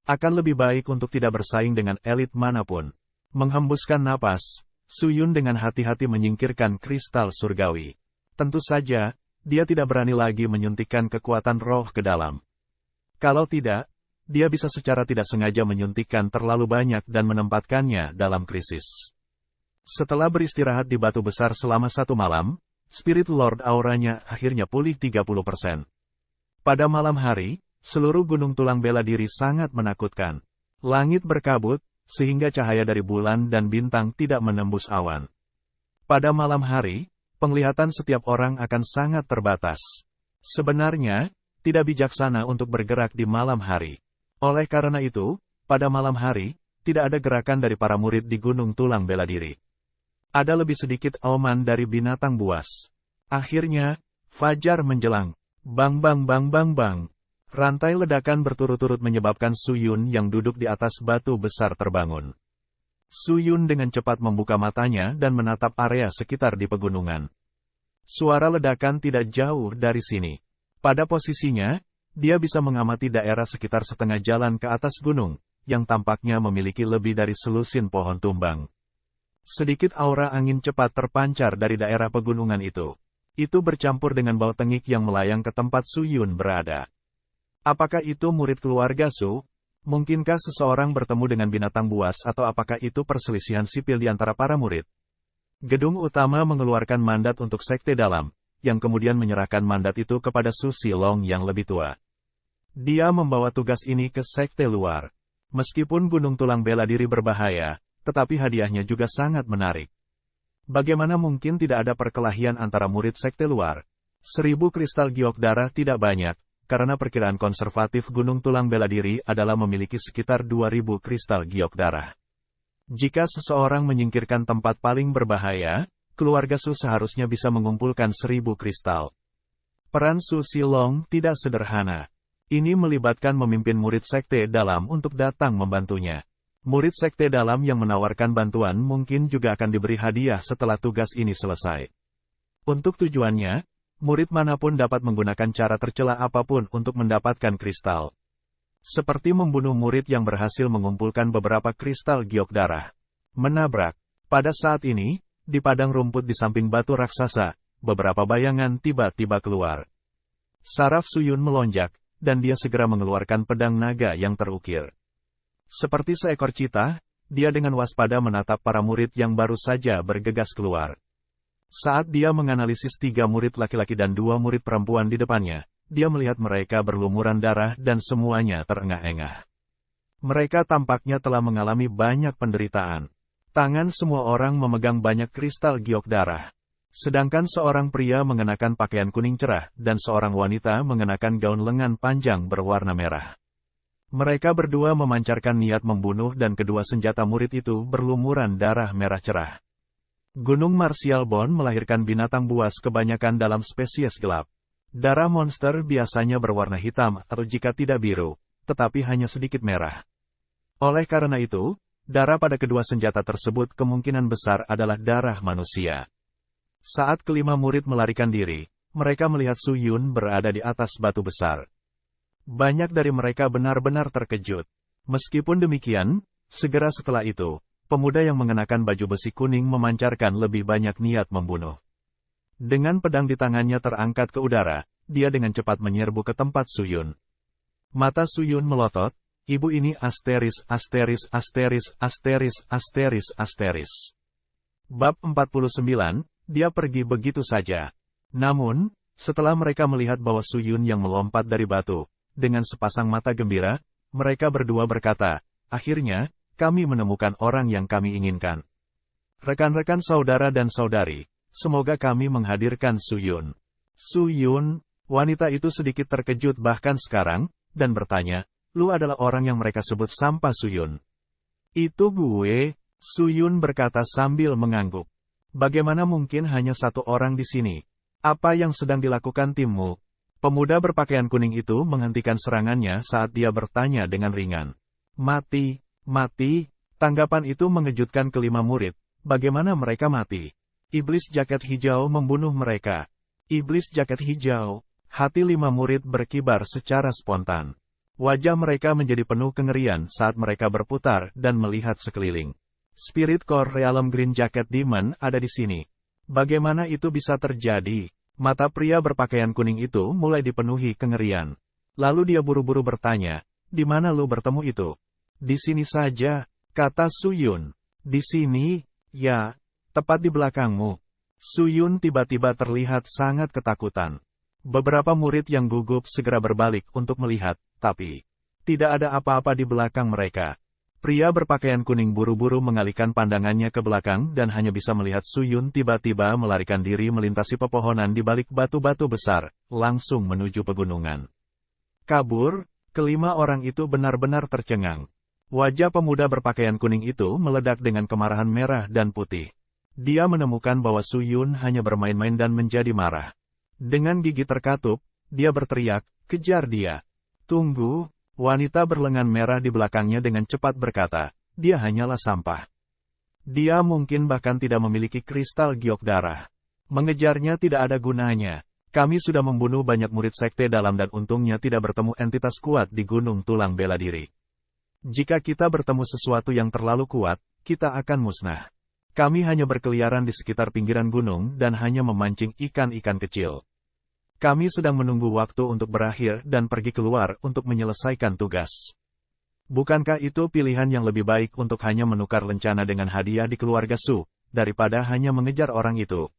Akan lebih baik untuk tidak bersaing dengan elit manapun. Menghembuskan napas, Su Yun dengan hati-hati menyingkirkan kristal surgawi. Tentu saja, dia tidak berani lagi menyuntikkan kekuatan roh ke dalam. Kalau tidak, dia bisa secara tidak sengaja menyuntikkan terlalu banyak dan menempatkannya dalam krisis. Setelah beristirahat di batu besar selama 1 malam, Spirit Lord auranya akhirnya pulih 30%. Pada malam hari, seluruh gunung tulang bela diri sangat menakutkan. Langit berkabut, sehingga cahaya dari bulan dan bintang tidak menembus awan. Pada malam hari, penglihatan setiap orang akan sangat terbatas. Sebenarnya, tidak bijaksana untuk bergerak di malam hari. Oleh karena itu, pada malam hari, tidak ada gerakan dari para murid di gunung tulang bela diri. Ada lebih sedikit auman dari binatang buas. Akhirnya, fajar menjelang. Bang bang bang bang bang. Rantai ledakan berturut-turut menyebabkan Su Yun yang duduk di atas batu besar terbangun. Su Yun dengan cepat membuka matanya dan menatap area sekitar di pegunungan. Suara ledakan tidak jauh dari sini. Pada posisinya, dia bisa mengamati daerah sekitar setengah jalan ke atas gunung, yang tampaknya memiliki lebih dari selusin pohon tumbang. Sedikit aura angin cepat terpancar dari daerah pegunungan itu. Itu bercampur dengan bau tengik yang melayang ke tempat Su Yun berada. Apakah itu murid keluarga Su? Mungkinkah seseorang bertemu dengan binatang buas atau apakah itu perselisihan sipil di antara para murid? Gedung utama mengeluarkan mandat untuk sekte dalam, yang kemudian menyerahkan mandat itu kepada Su Silong yang lebih tua. Dia membawa tugas ini ke sekte luar. Meskipun gunung tulang bela diri berbahaya, tetapi hadiahnya juga sangat menarik. Bagaimana mungkin tidak ada perkelahian antara murid sekte luar? 1000 kristal giok darah tidak banyak, karena perkiraan konservatif gunung tulang bela diri adalah memiliki sekitar 2000 kristal giok darah. Jika seseorang menyingkirkan tempat paling berbahaya, keluarga Su seharusnya bisa mengumpulkan 1000 kristal. Peran Su Silong tidak sederhana. Ini melibatkan memimpin murid sekte dalam untuk datang membantunya. Murid sekte dalam yang menawarkan bantuan mungkin juga akan diberi hadiah setelah tugas ini selesai. Untuk tujuannya, murid manapun dapat menggunakan cara tercela apapun untuk mendapatkan kristal. Seperti membunuh murid yang berhasil mengumpulkan beberapa kristal giok darah. Menabrak. Pada saat ini, di padang rumput di samping batu raksasa, beberapa bayangan tiba-tiba keluar. Saraf Su Yun melonjak, dan dia segera mengeluarkan pedang naga yang terukir. Seperti seekor citah, dia dengan waspada menatap para murid yang baru saja bergegas keluar. Saat dia menganalisis 3 murid laki-laki dan 2 murid perempuan di depannya, dia melihat mereka berlumuran darah dan semuanya terengah-engah. Mereka tampaknya telah mengalami banyak penderitaan. Tangan semua orang memegang banyak kristal giok darah. Sedangkan seorang pria mengenakan pakaian kuning cerah dan seorang wanita mengenakan gaun lengan panjang berwarna merah. Mereka berdua memancarkan niat membunuh dan kedua senjata murid itu berlumuran darah merah cerah. Gunung Martial Bone melahirkan binatang buas kebanyakan dalam spesies gelap. Darah monster biasanya berwarna hitam atau jika tidak biru, tetapi hanya sedikit merah. Oleh karena itu, darah pada kedua senjata tersebut kemungkinan besar adalah darah manusia. Saat kelima murid melarikan diri, mereka melihat Su Yun berada di atas batu besar. Banyak dari mereka benar-benar terkejut. Meskipun demikian, segera setelah itu, pemuda yang mengenakan baju besi kuning memancarkan lebih banyak niat membunuh. Dengan pedang di tangannya terangkat ke udara, dia dengan cepat menyerbu ke tempat Su Yun. Mata Su Yun melotot, ibu ini asteris asteris asteris asteris asteris asteris. Bab 49, dia pergi begitu saja. Namun, setelah mereka melihat bahwa Su Yun yang melompat dari batu, dengan sepasang mata gembira, mereka berdua berkata, akhirnya, kami menemukan orang yang kami inginkan. Rekan-rekan saudara dan saudari, semoga kami menghadirkan Su Yun. Su Yun, wanita itu sedikit terkejut bahkan sekarang, dan bertanya, lu adalah orang yang mereka sebut sampah Su Yun. Itu gue, Su Yun berkata sambil mengangguk. Bagaimana mungkin hanya satu orang di sini? Apa yang sedang dilakukan timmu? Pemuda berpakaian kuning itu menghentikan serangannya saat dia bertanya dengan ringan. Mati, mati. Tanggapan itu mengejutkan kelima murid. Bagaimana mereka mati? Iblis jaket hijau membunuh mereka. Iblis jaket hijau. Hati lima murid berkibar secara spontan. Wajah mereka menjadi penuh kengerian saat mereka berputar dan melihat sekeliling. Spirit Core Realm Green Jacket Demon ada di sini. Bagaimana itu bisa terjadi? Mata pria berpakaian kuning itu mulai dipenuhi kengerian. Lalu dia buru-buru bertanya, di mana lu bertemu itu? Di sini saja, kata Suyun. Di sini, ya, tepat di belakangmu. Suyun tiba-tiba terlihat sangat ketakutan. Beberapa murid yang gugup segera berbalik untuk melihat, tapi tidak ada apa-apa di belakang mereka. Pria berpakaian kuning buru-buru mengalihkan pandangannya ke belakang dan hanya bisa melihat Suyun tiba-tiba melarikan diri melintasi pepohonan di balik batu-batu besar, langsung menuju pegunungan. Kabur, kelima orang itu benar-benar tercengang. Wajah pemuda berpakaian kuning itu meledak dengan kemarahan merah dan putih. Dia menemukan bahwa Suyun hanya bermain-main dan menjadi marah. Dengan gigi terkatup, dia berteriak, kejar dia. Tunggu. Wanita berlengan merah di belakangnya dengan cepat berkata, dia hanyalah sampah. Dia mungkin bahkan tidak memiliki kristal giok darah. Mengejarnya tidak ada gunanya. Kami sudah membunuh banyak murid sekte dalam dan untungnya tidak bertemu entitas kuat di gunung tulang bela diri. Jika kita bertemu sesuatu yang terlalu kuat, kita akan musnah. Kami hanya berkeliaran di sekitar pinggiran gunung dan hanya memancing ikan-ikan kecil. Kami sedang menunggu waktu untuk berakhir dan pergi keluar untuk menyelesaikan tugas. Bukankah itu pilihan yang lebih baik untuk hanya menukar lencana dengan hadiah di keluarga Su, daripada hanya mengejar orang itu?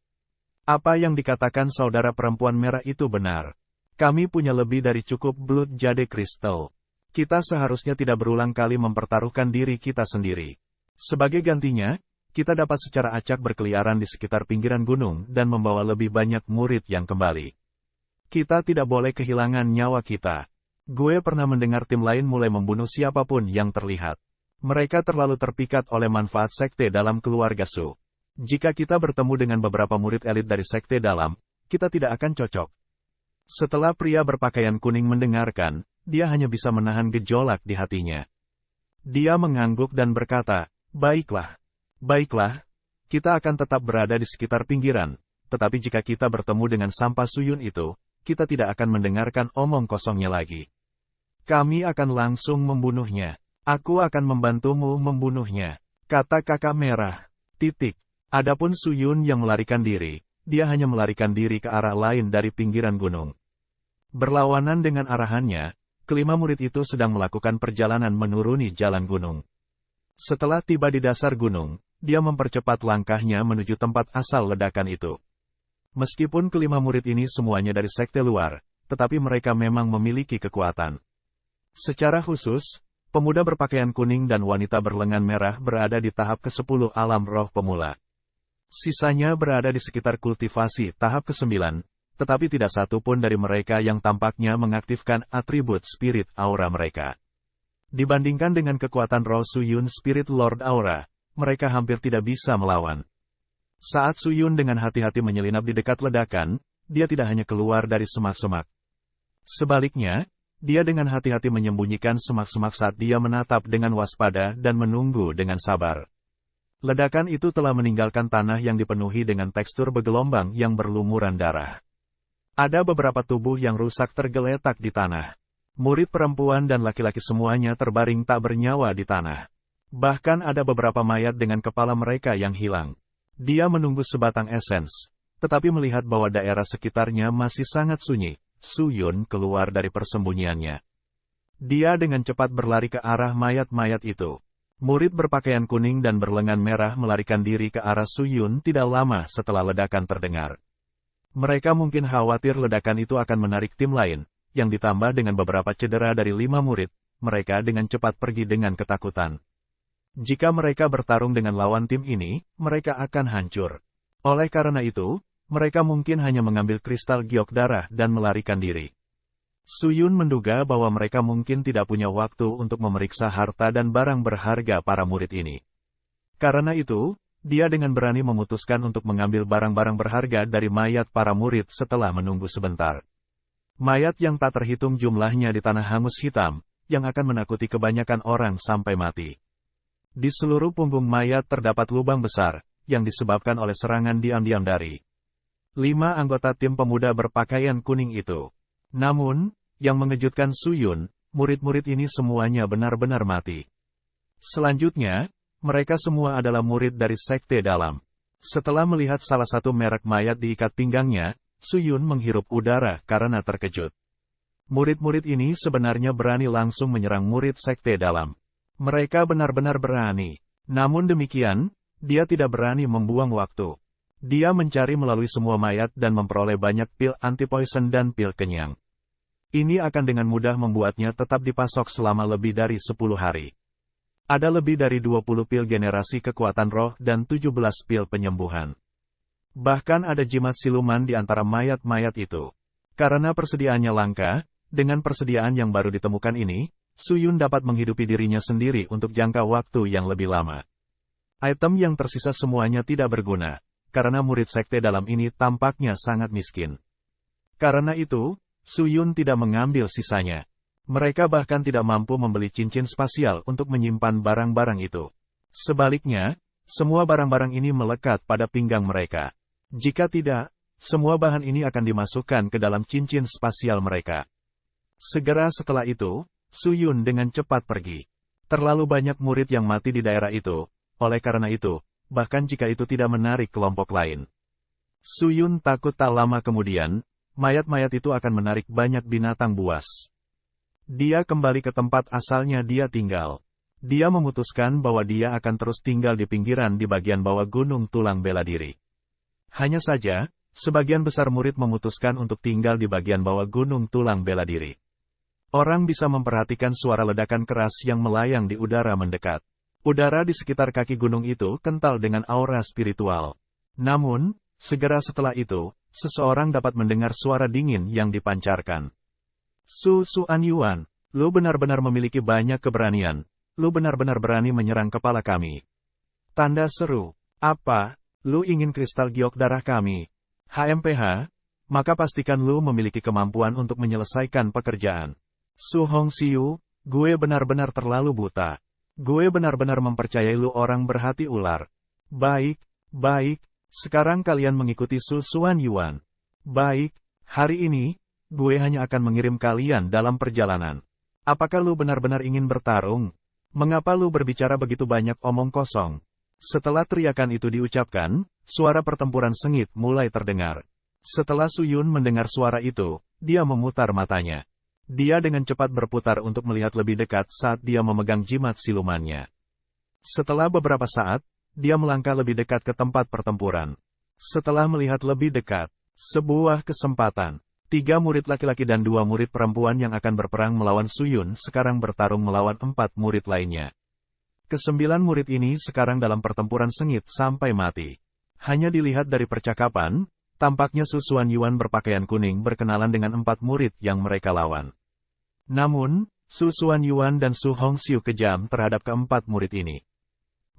Apa yang dikatakan saudara perempuan merah itu benar. Kami punya lebih dari cukup Blood Jade Crystal. Kita seharusnya tidak berulang kali mempertaruhkan diri kita sendiri. Sebagai gantinya, kita dapat secara acak berkeliaran di sekitar pinggiran gunung dan membawa lebih banyak murid yang kembali. Kita tidak boleh kehilangan nyawa kita. Gue pernah mendengar tim lain mulai membunuh siapapun yang terlihat. Mereka terlalu terpikat oleh manfaat sekte dalam keluarga Su. Jika kita bertemu dengan beberapa murid elit dari sekte dalam, kita tidak akan cocok. Setelah pria berpakaian kuning mendengarkan, dia hanya bisa menahan gejolak di hatinya. Dia mengangguk dan berkata, baiklah. Baiklah, kita akan tetap berada di sekitar pinggiran, tetapi jika kita bertemu dengan sampah Suyun itu, kita tidak akan mendengarkan omong kosongnya lagi. Kami akan langsung membunuhnya. Aku akan membantumu membunuhnya, kata kakak merah. Adapun Suyun yang melarikan diri, dia hanya melarikan diri ke arah lain dari pinggiran gunung. Berlawanan dengan arahannya, kelima murid itu sedang melakukan perjalanan menuruni jalan gunung. Setelah tiba di dasar gunung, dia mempercepat langkahnya menuju tempat asal ledakan itu. Meskipun kelima murid ini semuanya dari sekte luar, tetapi mereka memang memiliki kekuatan. Secara khusus, pemuda berpakaian kuning dan wanita berlengan merah berada di tahap ke-10 alam roh pemula. Sisanya berada di sekitar kultivasi tahap ke-9, tetapi tidak satu pun dari mereka yang tampaknya mengaktifkan atribut spirit aura mereka. Dibandingkan dengan kekuatan roh Suyun Spirit Lord Aura, mereka hampir tidak bisa melawan. Saat Suyun dengan hati-hati menyelinap di dekat ledakan, dia tidak hanya keluar dari semak-semak. Sebaliknya, dia dengan hati-hati menyembunyikan semak-semak saat dia menatap dengan waspada dan menunggu dengan sabar. Ledakan itu telah meninggalkan tanah yang dipenuhi dengan tekstur bergelombang yang berlumuran darah. Ada beberapa tubuh yang rusak tergeletak di tanah. Murid perempuan dan laki-laki semuanya terbaring tak bernyawa di tanah. Bahkan ada beberapa mayat dengan kepala mereka yang hilang. Dia menunggu sebatang esens, tetapi melihat bahwa daerah sekitarnya masih sangat sunyi, Suyun keluar dari persembunyiannya. Dia dengan cepat berlari ke arah mayat-mayat itu. Murid berpakaian kuning dan berlengan merah melarikan diri ke arah Suyun tidak lama setelah ledakan terdengar. Mereka mungkin khawatir ledakan itu akan menarik tim lain, yang ditambah dengan beberapa cedera dari 5 murid, mereka dengan cepat pergi dengan ketakutan. Jika mereka bertarung dengan lawan tim ini, mereka akan hancur. Oleh karena itu, mereka mungkin hanya mengambil kristal giok darah dan melarikan diri. Suyun menduga bahwa mereka mungkin tidak punya waktu untuk memeriksa harta dan barang berharga para murid ini. Karena itu, dia dengan berani memutuskan untuk mengambil barang-barang berharga dari mayat para murid setelah menunggu sebentar. Mayat yang tak terhitung jumlahnya di tanah hangus hitam, yang akan menakuti kebanyakan orang sampai mati. Di seluruh punggung mayat terdapat lubang besar, yang disebabkan oleh serangan diam-diam dari 5 anggota tim pemuda berpakaian kuning itu. Namun, yang mengejutkan Su Yun, murid-murid ini semuanya benar-benar mati. Selanjutnya, mereka semua adalah murid dari Sekte Dalam. Setelah melihat salah satu merek mayat diikat pinggangnya, Su Yun menghirup udara karena terkejut. Murid-murid ini sebenarnya berani langsung menyerang murid Sekte Dalam. Mereka benar-benar berani. Namun demikian, dia tidak berani membuang waktu. Dia mencari melalui semua mayat dan memperoleh banyak pil anti-poison dan pil kenyang. Ini akan dengan mudah membuatnya tetap dipasok selama lebih dari 10 hari. Ada lebih dari 20 pil generasi kekuatan roh dan 17 pil penyembuhan. Bahkan ada jimat siluman di antara mayat-mayat itu. Karena persediaannya langka, dengan persediaan yang baru ditemukan ini, Su Yun dapat menghidupi dirinya sendiri untuk jangka waktu yang lebih lama. Item yang tersisa semuanya tidak berguna, karena murid Sekte Dalam ini tampaknya sangat miskin. Karena itu, Su Yun tidak mengambil sisanya. Mereka bahkan tidak mampu membeli cincin spasial untuk menyimpan barang-barang itu. Sebaliknya, semua barang-barang ini melekat pada pinggang mereka. Jika tidak, semua bahan ini akan dimasukkan ke dalam cincin spasial mereka. Segera setelah itu, Su Yun dengan cepat pergi. Terlalu banyak murid yang mati di daerah itu, oleh karena itu, bahkan jika itu tidak menarik kelompok lain. Su Yun takut tak lama kemudian, mayat-mayat itu akan menarik banyak binatang buas. Dia kembali ke tempat asalnya dia tinggal. Dia memutuskan bahwa dia akan terus tinggal di pinggiran di bagian bawah gunung tulang bela diri. Hanya saja, sebagian besar murid memutuskan untuk tinggal di bagian bawah gunung tulang bela diri. Orang bisa memperhatikan suara ledakan keras yang melayang di udara mendekat. Udara di sekitar kaki gunung itu kental dengan aura spiritual. Namun, segera setelah itu, seseorang dapat mendengar suara dingin yang dipancarkan. Su Anyuan, lu benar-benar memiliki banyak keberanian. Lu benar-benar berani menyerang kepala kami. Tanda seru. Apa? Lu ingin kristal giok darah kami? HMPH? Maka pastikan lu memiliki kemampuan untuk menyelesaikan pekerjaan. Su Hongxiu, gue benar-benar terlalu buta. Gue benar-benar mempercayai lu orang berhati ular. Baik, sekarang kalian mengikuti Su Anyuan. Baik, hari ini, gue hanya akan mengirim kalian dalam perjalanan. Apakah lu benar-benar ingin bertarung? Mengapa lu berbicara begitu banyak omong kosong? Setelah teriakan itu diucapkan, suara pertempuran sengit mulai terdengar. Setelah Su Yun mendengar suara itu, dia memutar matanya. Dia dengan cepat berputar untuk melihat lebih dekat saat dia memegang jimat silumannya. Setelah beberapa saat, dia melangkah lebih dekat ke tempat pertempuran. Setelah melihat lebih dekat, sebuah kesempatan. 3 murid laki-laki dan 2 murid perempuan yang akan berperang melawan Su Yun sekarang bertarung melawan 4 murid lainnya. Ke-9 murid ini sekarang dalam pertempuran sengit sampai mati. Hanya dilihat dari percakapan, tampaknya Su Anyuan berpakaian kuning berkenalan dengan 4 murid yang mereka lawan. Namun, Su Anyuan dan Su Hongxiu kejam terhadap ke-4 murid ini.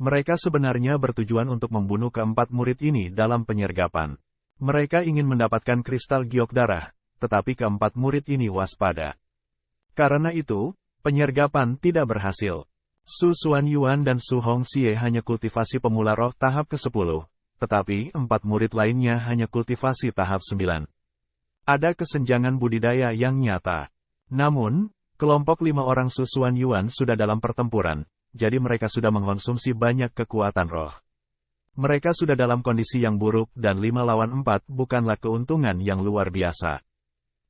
Mereka sebenarnya bertujuan untuk membunuh ke-4 murid ini dalam penyergapan. Mereka ingin mendapatkan kristal giok darah, tetapi ke-4 murid ini waspada. Karena itu, penyergapan tidak berhasil. Su Anyuan dan Su Hongxie hanya kultivasi pemula roh tahap ke-10, tetapi 4 murid lainnya hanya kultivasi tahap 9. Ada kesenjangan budidaya yang nyata. Namun, kelompok 5 orang Su Anyuan sudah dalam pertempuran, jadi mereka sudah mengkonsumsi banyak kekuatan roh. Mereka sudah dalam kondisi yang buruk dan 5 lawan 4 bukanlah keuntungan yang luar biasa.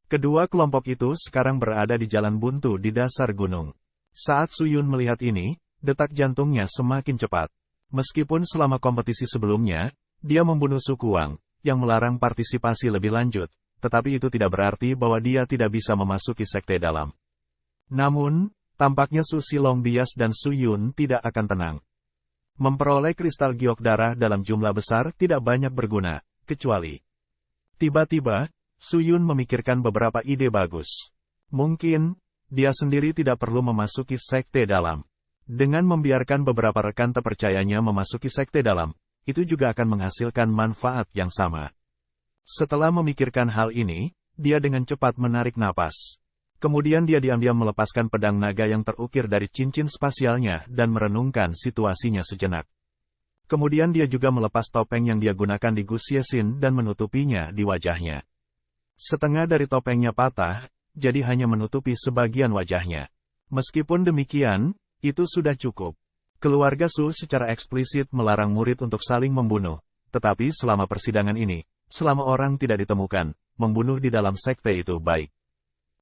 Kedua kelompok itu sekarang berada di jalan buntu di dasar gunung. Saat Su Yun melihat ini, detak jantungnya semakin cepat. Meskipun selama kompetisi sebelumnya, dia membunuh Su Kuang, yang melarang partisipasi lebih lanjut, tetapi itu tidak berarti bahwa dia tidak bisa memasuki Sekte Dalam. Namun, tampaknya Su Silongbias dan Su Yun tidak akan tenang. Memperoleh kristal giok darah dalam jumlah besar tidak banyak berguna, kecuali. Tiba-tiba, Su Yun memikirkan beberapa ide bagus. Mungkin, dia sendiri tidak perlu memasuki Sekte Dalam. Dengan membiarkan beberapa rekan terpercayanya memasuki Sekte Dalam, itu juga akan menghasilkan manfaat yang sama. Setelah memikirkan hal ini, dia dengan cepat menarik napas. Kemudian dia diam-diam melepaskan pedang naga yang terukir dari cincin spasialnya dan merenungkan situasinya sejenak. Kemudian dia juga melepas topeng yang dia gunakan di Gu Xiexin dan menutupinya di wajahnya. Setengah dari topengnya patah, jadi hanya menutupi sebagian wajahnya. Meskipun demikian, itu sudah cukup. Keluarga Su secara eksplisit melarang murid untuk saling membunuh, tetapi selama persidangan ini, selama orang tidak ditemukan, membunuh di dalam sekte itu baik.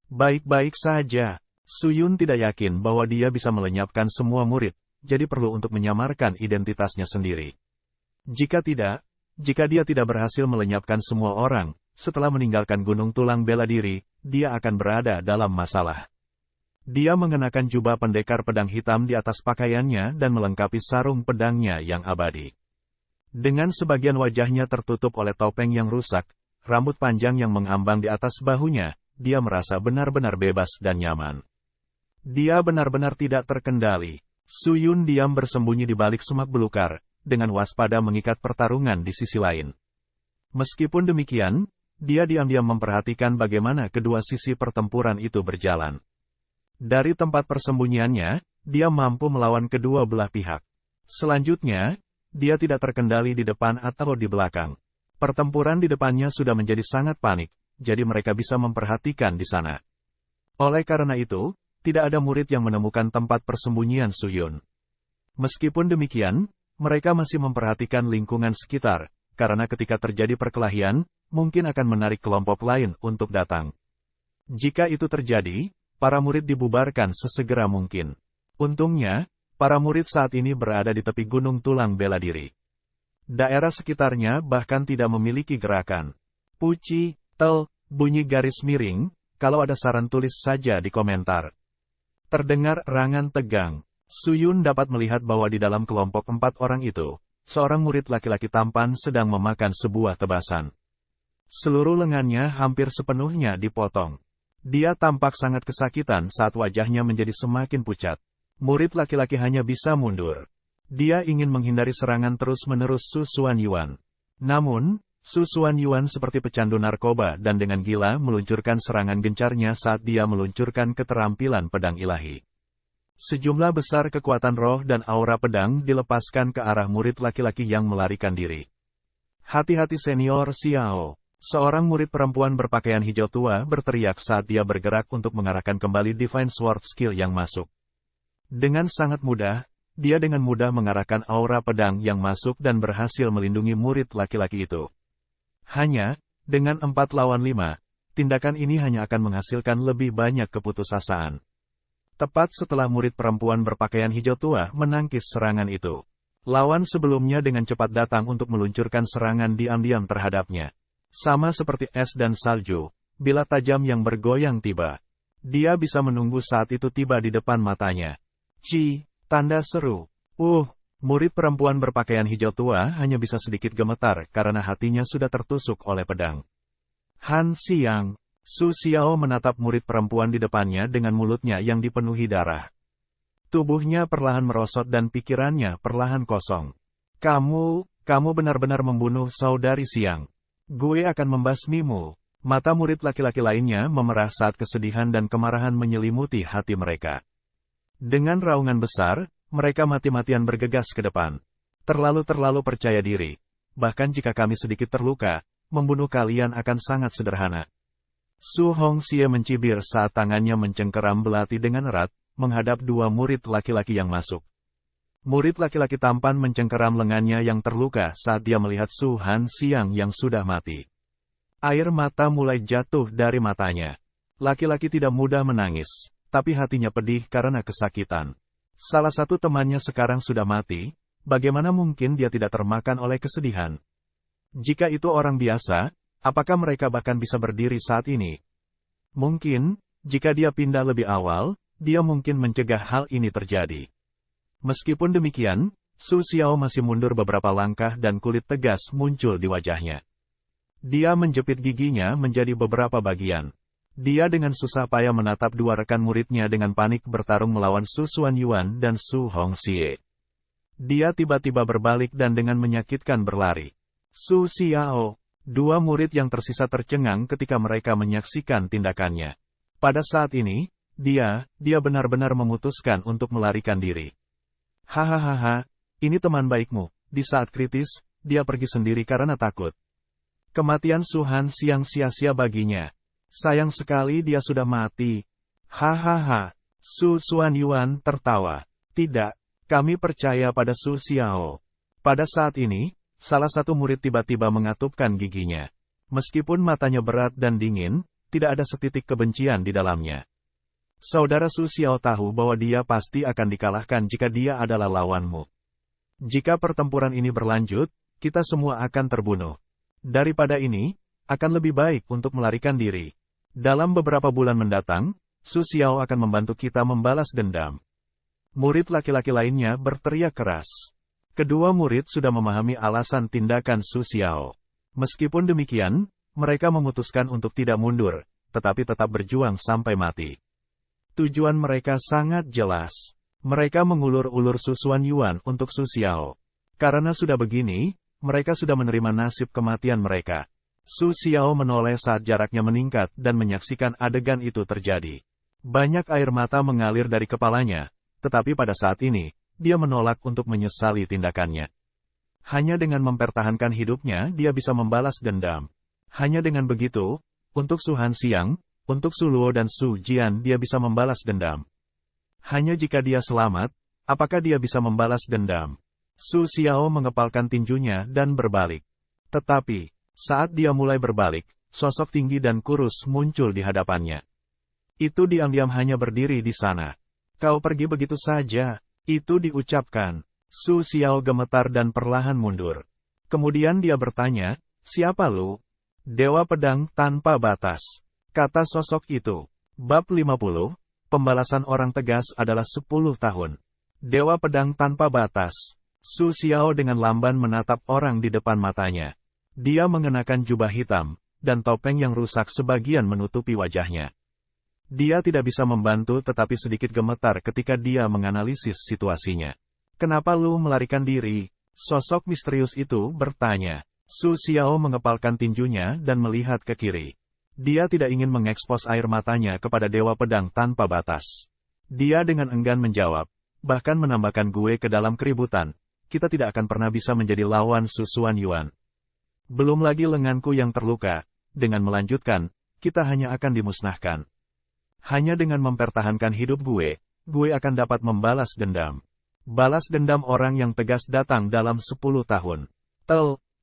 Baik-baik saja. Su Yun tidak yakin bahwa dia bisa melenyapkan semua murid, jadi perlu untuk menyamarkan identitasnya sendiri. Jika dia tidak berhasil melenyapkan semua orang, setelah meninggalkan Gunung Tulang Bela Diri, dia akan berada dalam masalah. Dia mengenakan jubah pendekar pedang hitam di atas pakaiannya dan melengkapi sarung pedangnya yang abadi. Dengan sebagian wajahnya tertutup oleh topeng yang rusak, rambut panjang yang mengambang di atas bahunya, dia merasa benar-benar bebas dan nyaman. Dia benar-benar tidak terkendali. Su Yun diam bersembunyi di balik semak belukar, dengan waspada mengikat pertarungan di sisi lain. Meskipun demikian, dia diam-diam memperhatikan bagaimana kedua sisi pertempuran itu berjalan. Dari tempat persembunyiannya, dia mampu melawan kedua belah pihak. Selanjutnya, dia tidak terkendali di depan atau di belakang. Pertempuran di depannya sudah menjadi sangat panik, jadi mereka bisa memperhatikan di sana. Oleh karena itu, tidak ada murid yang menemukan tempat persembunyian Su Yun. Meskipun demikian, mereka masih memperhatikan lingkungan sekitar, karena ketika terjadi perkelahian, mungkin akan menarik kelompok lain untuk datang. Jika itu terjadi, para murid dibubarkan sesegera mungkin. Untungnya, para murid saat ini berada di tepi Gunung Tulang Bela Diri. Daerah sekitarnya bahkan tidak memiliki gerakan. Puci, tel, bunyi garis miring, kalau ada saran tulis saja di komentar. Terdengar erangan tegang. Su Yun dapat melihat bahwa di dalam kelompok 4 orang itu, seorang murid laki-laki tampan sedang memakan sebuah tebasan. Seluruh lengannya hampir sepenuhnya dipotong. Dia tampak sangat kesakitan saat wajahnya menjadi semakin pucat. Murid laki-laki hanya bisa mundur. Dia ingin menghindari serangan terus-menerus Su Xuanyuan. Namun, Su Xuanyuan seperti pecandu narkoba dan dengan gila meluncurkan serangan gencarnya saat dia meluncurkan keterampilan pedang ilahi. Sejumlah besar kekuatan roh dan aura pedang dilepaskan ke arah murid laki-laki yang melarikan diri. Hati-hati Senior Xiao. Seorang murid perempuan berpakaian hijau tua berteriak saat dia bergerak untuk mengarahkan kembali Divine Sword Skill yang masuk. Dengan sangat mudah, dia dengan mudah mengarahkan aura pedang yang masuk dan berhasil melindungi murid laki-laki itu. Hanya, dengan 4 lawan 5, tindakan ini hanya akan menghasilkan lebih banyak keputusasaan. Tepat setelah murid perempuan berpakaian hijau tua menangkis serangan itu, lawan sebelumnya dengan cepat datang untuk meluncurkan serangan diam-diam terhadapnya. Sama seperti es dan salju, bila tajam yang bergoyang tiba, dia bisa menunggu saat itu tiba di depan matanya. Tanda seru. Murid perempuan berpakaian hijau tua hanya bisa sedikit gemetar karena hatinya sudah tertusuk oleh pedang. Han Xiang. Su Xiao menatap murid perempuan di depannya dengan mulutnya yang dipenuhi darah. Tubuhnya perlahan merosot dan pikirannya perlahan kosong. Kamu benar-benar membunuh saudari Xiang. Gue akan membasmimu. Mata murid laki-laki lainnya memerah saat kesedihan dan kemarahan menyelimuti hati mereka. Dengan raungan besar, mereka mati-matian bergegas ke depan. Terlalu percaya diri. Bahkan jika kami sedikit terluka, membunuh kalian akan sangat sederhana. Su Hongxie mencibir saat tangannya mencengkeram belati dengan erat, menghadap 2 murid laki-laki yang masuk. Murid laki-laki tampan mencengkeram lengannya yang terluka saat dia melihat Su Han Xiang yang sudah mati. Air mata mulai jatuh dari matanya. Laki-laki tidak mudah menangis, tapi hatinya pedih karena kesakitan. Salah satu temannya sekarang sudah mati, bagaimana mungkin dia tidak termakan oleh kesedihan? Jika itu orang biasa, apakah mereka bahkan bisa berdiri saat ini? Mungkin, jika dia pindah lebih awal, dia mungkin mencegah hal ini terjadi. Meskipun demikian, Su Xiao masih mundur beberapa langkah dan kulit tegas muncul di wajahnya. Dia menjepit giginya menjadi beberapa bagian. Dia dengan susah payah menatap 2 rekan muridnya dengan panik bertarung melawan Su Xuanyuan dan Su Hongxie. Dia tiba-tiba berbalik dan dengan menyakitkan berlari. Su Xiao. Dua murid yang tersisa tercengang ketika mereka menyaksikan tindakannya. Pada saat ini, dia benar-benar memutuskan untuk melarikan diri. Hahaha, ini teman baikmu. Di saat kritis, dia pergi sendiri karena takut. Kematian Su Hanxiang sia-sia baginya. Sayang sekali dia sudah mati. Hahaha. Su Xuanyuan tertawa. Tidak, kami percaya pada Su Xiao. Pada saat ini, salah satu murid tiba-tiba mengatupkan giginya. Meskipun matanya berat dan dingin, tidak ada setitik kebencian di dalamnya. Saudara Su Xiao tahu bahwa dia pasti akan dikalahkan jika dia adalah lawanmu. Jika pertempuran ini berlanjut, kita semua akan terbunuh. Daripada ini, akan lebih baik untuk melarikan diri. Dalam beberapa bulan mendatang, Su Xiao akan membantu kita membalas dendam. Murid laki-laki lainnya berteriak keras. Kedua murid sudah memahami alasan tindakan Su Xiao. Meskipun demikian, mereka memutuskan untuk tidak mundur, tetapi tetap berjuang sampai mati. Tujuan mereka sangat jelas. Mereka mengulur-ulur Su Xuanyuan untuk Su Xiao. Karena sudah begini, mereka sudah menerima nasib kematian mereka. Su Xiao menoleh saat jaraknya meningkat dan menyaksikan adegan itu terjadi. Banyak air mata mengalir dari kepalanya, tetapi pada saat ini, dia menolak untuk menyesali tindakannya. Hanya dengan mempertahankan hidupnya, dia bisa membalas dendam. Hanya dengan begitu, untuk Su Hanxiang, untuk Su Luo dan Su Jian dia bisa membalas dendam. Hanya jika dia selamat, apakah dia bisa membalas dendam? Su Xiao mengepalkan tinjunya dan berbalik. Tetapi, saat dia mulai berbalik, sosok tinggi dan kurus muncul di hadapannya. Itu diam-diam hanya berdiri di sana. Kau pergi begitu saja, itu diucapkan. Su Xiao gemetar dan perlahan mundur. Kemudian dia bertanya, siapa lu? Dewa Pedang Tanpa Batas. Kata sosok itu. Bab 50, Pembalasan Orang Tegas adalah 10 tahun. Dewa Pedang Tanpa Batas. Su Xiao dengan lamban menatap orang di depan matanya. Dia mengenakan jubah hitam, dan topeng yang rusak sebagian menutupi wajahnya. Dia tidak bisa membantu tetapi sedikit gemetar ketika dia menganalisis situasinya. Kenapa lu melarikan diri? Sosok misterius itu bertanya. Su Xiao mengepalkan tinjunya dan melihat ke kiri. Dia tidak ingin mengekspos air matanya kepada Dewa Pedang Tanpa Batas. Dia dengan enggan menjawab, bahkan menambahkan gue ke dalam keributan. Kita tidak akan pernah bisa menjadi lawan Su Xuanyuan. Belum lagi lenganku yang terluka. Dengan melanjutkan, kita hanya akan dimusnahkan. Hanya dengan mempertahankan hidup gue akan dapat membalas dendam. Balas dendam orang yang tegas datang dalam 10 tahun.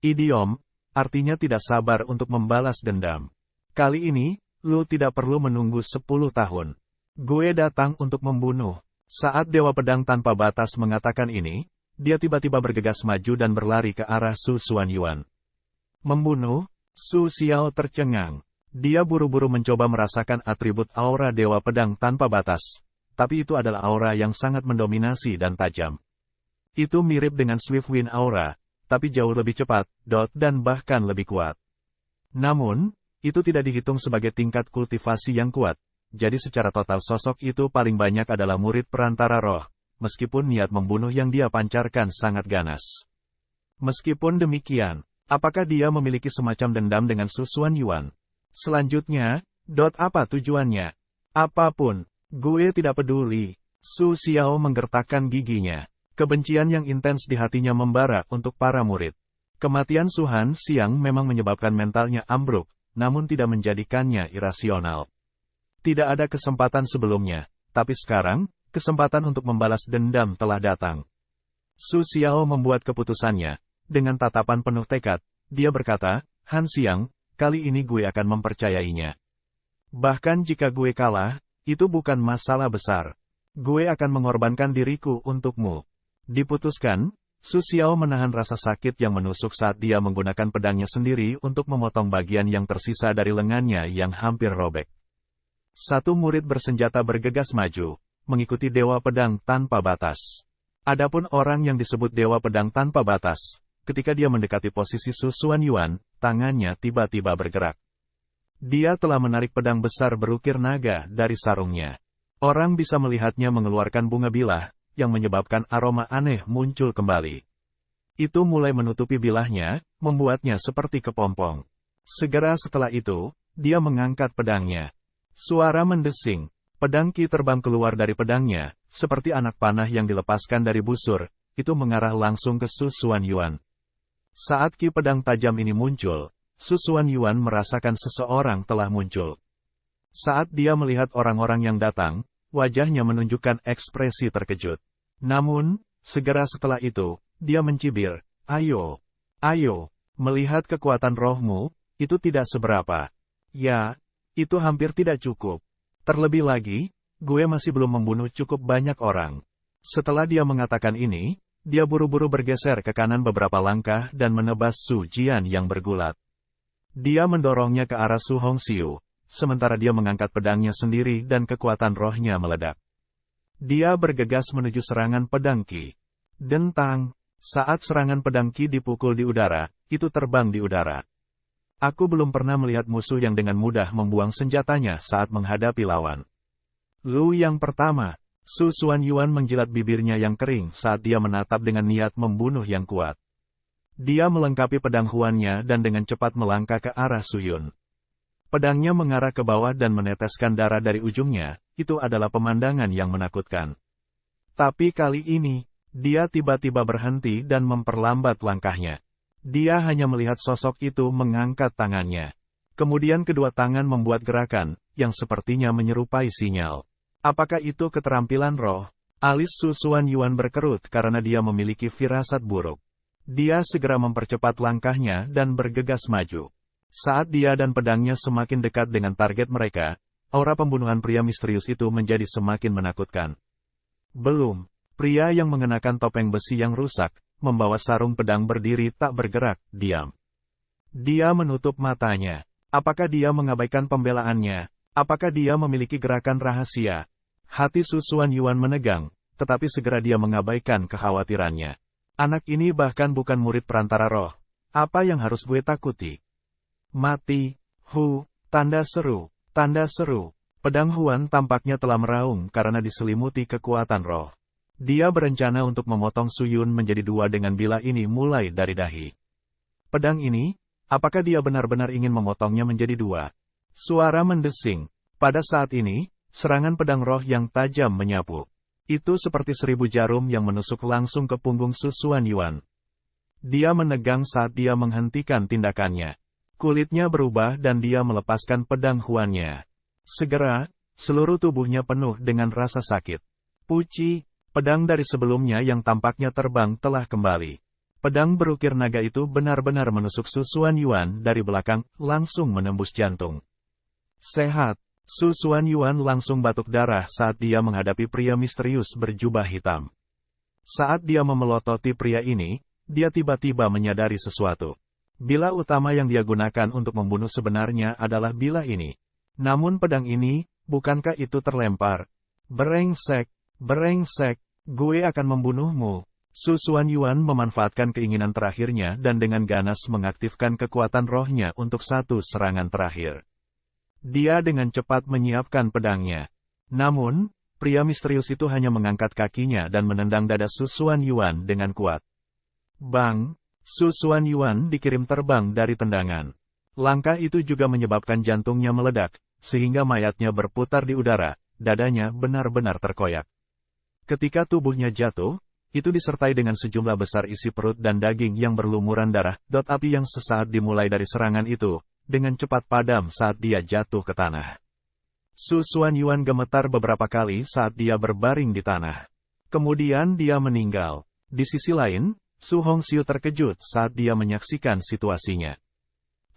Idiom, artinya tidak sabar untuk membalas dendam. Kali ini, lu tidak perlu menunggu 10 tahun. Gue datang untuk membunuh. Saat Dewa Pedang Tanpa Batas mengatakan ini, dia tiba-tiba bergegas maju dan berlari ke arah Su Xuanyuan. Membunuh? Su Xiao tercengang. Dia buru-buru mencoba merasakan atribut aura Dewa Pedang Tanpa Batas, tapi itu adalah aura yang sangat mendominasi dan tajam. Itu mirip dengan Swift Wind Aura, tapi jauh lebih cepat, dan bahkan lebih kuat. Namun, itu tidak dihitung sebagai tingkat kultivasi yang kuat, jadi secara total sosok itu paling banyak adalah murid perantara roh, meskipun niat membunuh yang dia pancarkan sangat ganas. Meskipun demikian, apakah dia memiliki semacam dendam dengan Su Xuanyuan? Selanjutnya, apa tujuannya? Apapun, gue tidak peduli. Su Xiao menggertakkan giginya. Kebencian yang intens di hatinya membara untuk para murid. Kematian Su Hanxiang memang menyebabkan mentalnya ambruk, namun tidak menjadikannya irasional. Tidak ada kesempatan sebelumnya, tapi sekarang, kesempatan untuk membalas dendam telah datang. Su Xiao membuat keputusannya. Dengan tatapan penuh tekad, dia berkata, Hanxiang, kali ini gue akan mempercayainya. Bahkan jika gue kalah, itu bukan masalah besar. Gue akan mengorbankan diriku untukmu. Diputuskan, Su Xiao menahan rasa sakit yang menusuk saat dia menggunakan pedangnya sendiri untuk memotong bagian yang tersisa dari lengannya yang hampir robek. Satu murid bersenjata bergegas maju, mengikuti Dewa Pedang Tanpa Batas. Adapun orang yang disebut Dewa Pedang Tanpa Batas, ketika dia mendekati posisi Su Xuanyuan, tangannya tiba-tiba bergerak. Dia telah menarik pedang besar berukir naga dari sarungnya. Orang bisa melihatnya mengeluarkan bunga bilah, yang menyebabkan aroma aneh muncul kembali. Itu mulai menutupi bilahnya, membuatnya seperti kepompong. Segera setelah itu, dia mengangkat pedangnya. Suara mendesing. Pedang Qi terbang keluar dari pedangnya, seperti anak panah yang dilepaskan dari busur, itu mengarah langsung ke Su Xuanyuan. Saat Qi pedang tajam ini muncul, Su Xuanyuan merasakan seseorang telah muncul. Saat dia melihat orang-orang yang datang, wajahnya menunjukkan ekspresi terkejut. Namun, segera setelah itu, dia mencibir, "Ayo, ayo, melihat kekuatan rohmu, itu tidak seberapa. Ya, itu hampir tidak cukup. Terlebih lagi, gue masih belum membunuh cukup banyak orang." Setelah dia mengatakan ini, dia buru-buru bergeser ke kanan beberapa langkah dan menebas Su Jian yang bergulat. Dia mendorongnya ke arah Su Hongxiu, sementara dia mengangkat pedangnya sendiri dan kekuatan rohnya meledak. Dia bergegas menuju serangan pedang Qi. Dentang. Saat serangan pedang Qi dipukul di udara, itu terbang di udara. Aku belum pernah melihat musuh yang dengan mudah membuang senjatanya saat menghadapi lawan. Lu yang pertama, Su Xuanyuan menjilat bibirnya yang kering saat dia menatap dengan niat membunuh yang kuat. Dia melengkapi pedang Huannya dan dengan cepat melangkah ke arah Su Yun. Pedangnya mengarah ke bawah dan meneteskan darah dari ujungnya, itu adalah pemandangan yang menakutkan. Tapi kali ini, dia tiba-tiba berhenti dan memperlambat langkahnya. Dia hanya melihat sosok itu mengangkat tangannya. Kemudian kedua tangan membuat gerakan, yang sepertinya menyerupai sinyal. Apakah itu keterampilan roh? Alis Su Xuanyuan berkerut karena dia memiliki firasat buruk. Dia segera mempercepat langkahnya dan bergegas maju. Saat dia dan pedangnya semakin dekat dengan target mereka, aura pembunuhan pria misterius itu menjadi semakin menakutkan. Belum. Pria yang mengenakan topeng besi yang rusak, membawa sarung pedang berdiri tak bergerak, diam. Dia menutup matanya. Apakah dia mengabaikan pembelaannya? Apakah dia memiliki gerakan rahasia? Hati Su Xuanyuan menegang, tetapi segera dia mengabaikan kekhawatirannya. Anak ini bahkan bukan murid perantara roh. Apa yang harus gue takuti? Mati. Tanda seru. Tanda seru. Pedang Huan tampaknya telah meraung karena diselimuti kekuatan roh. Dia berencana untuk memotong Su Yun menjadi dua dengan bilah ini mulai dari dahi. Pedang ini, apakah dia benar-benar ingin memotongnya menjadi dua? Suara mendesing. Pada saat ini, serangan pedang roh yang tajam menyapu. Itu seperti 1000 jarum yang menusuk langsung ke punggung Su Xuanyuan. Dia menegang saat dia menghentikan tindakannya. Kulitnya berubah dan dia melepaskan pedang Huannya. Segera, seluruh tubuhnya penuh dengan rasa sakit. Puci. Pedang dari sebelumnya yang tampaknya terbang telah kembali. Pedang berukir naga itu benar-benar menusuk Su Xuanyuan dari belakang, langsung menembus jantung. Sehat. Su Xuanyuan langsung batuk darah saat dia menghadapi pria misterius berjubah hitam. Saat dia memelototi pria ini, dia tiba-tiba menyadari sesuatu. Bilah utama yang dia gunakan untuk membunuh sebenarnya adalah bilah ini. Namun pedang ini, bukankah itu terlempar? Brengsek, brengsek. Gue akan membunuhmu. Su Xuanyuan memanfaatkan keinginan terakhirnya dan dengan ganas mengaktifkan kekuatan rohnya untuk satu serangan terakhir. Dia dengan cepat menyiapkan pedangnya. Namun, pria misterius itu hanya mengangkat kakinya dan menendang dada Su Xuanyuan dengan kuat. Bang! Su Xuanyuan dikirim terbang dari tendangan. Langkah itu juga menyebabkan jantungnya meledak, sehingga mayatnya berputar di udara, dadanya benar-benar terkoyak. Ketika tubuhnya jatuh, itu disertai dengan sejumlah besar isi perut dan daging yang berlumuran darah. Api yang sesaat dimulai dari serangan itu, dengan cepat padam saat dia jatuh ke tanah. Su Xuanyuan gemetar beberapa kali saat dia berbaring di tanah. Kemudian dia meninggal. Di sisi lain, Su Hongxiu terkejut saat dia menyaksikan situasinya.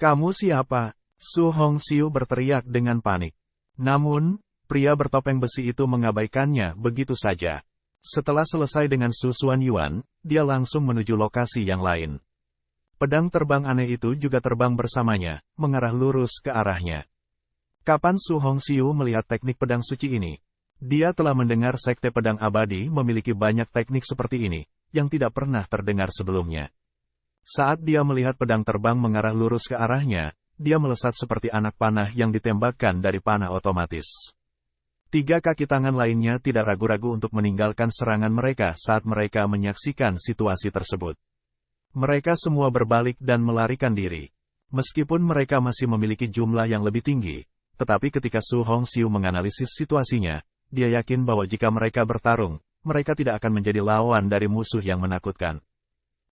"Kamu siapa?" Su Hongxiu berteriak dengan panik. Namun, pria bertopeng besi itu mengabaikannya begitu saja. Setelah selesai dengan Su Xuanyuan, dia langsung menuju lokasi yang lain. Pedang terbang aneh itu juga terbang bersamanya, mengarah lurus ke arahnya. Kapan Su Hongxiu melihat teknik pedang suci ini? Dia telah mendengar sekte pedang abadi memiliki banyak teknik seperti ini, yang tidak pernah terdengar sebelumnya. Saat dia melihat pedang terbang mengarah lurus ke arahnya, dia melesat seperti anak panah yang ditembakkan dari panah otomatis. Tiga kaki tangan lainnya tidak ragu-ragu untuk meninggalkan serangan mereka saat mereka menyaksikan situasi tersebut. Mereka semua berbalik dan melarikan diri. Meskipun mereka masih memiliki jumlah yang lebih tinggi, tetapi ketika Su Hongxiu menganalisis situasinya, dia yakin bahwa jika mereka bertarung, mereka tidak akan menjadi lawan dari musuh yang menakutkan.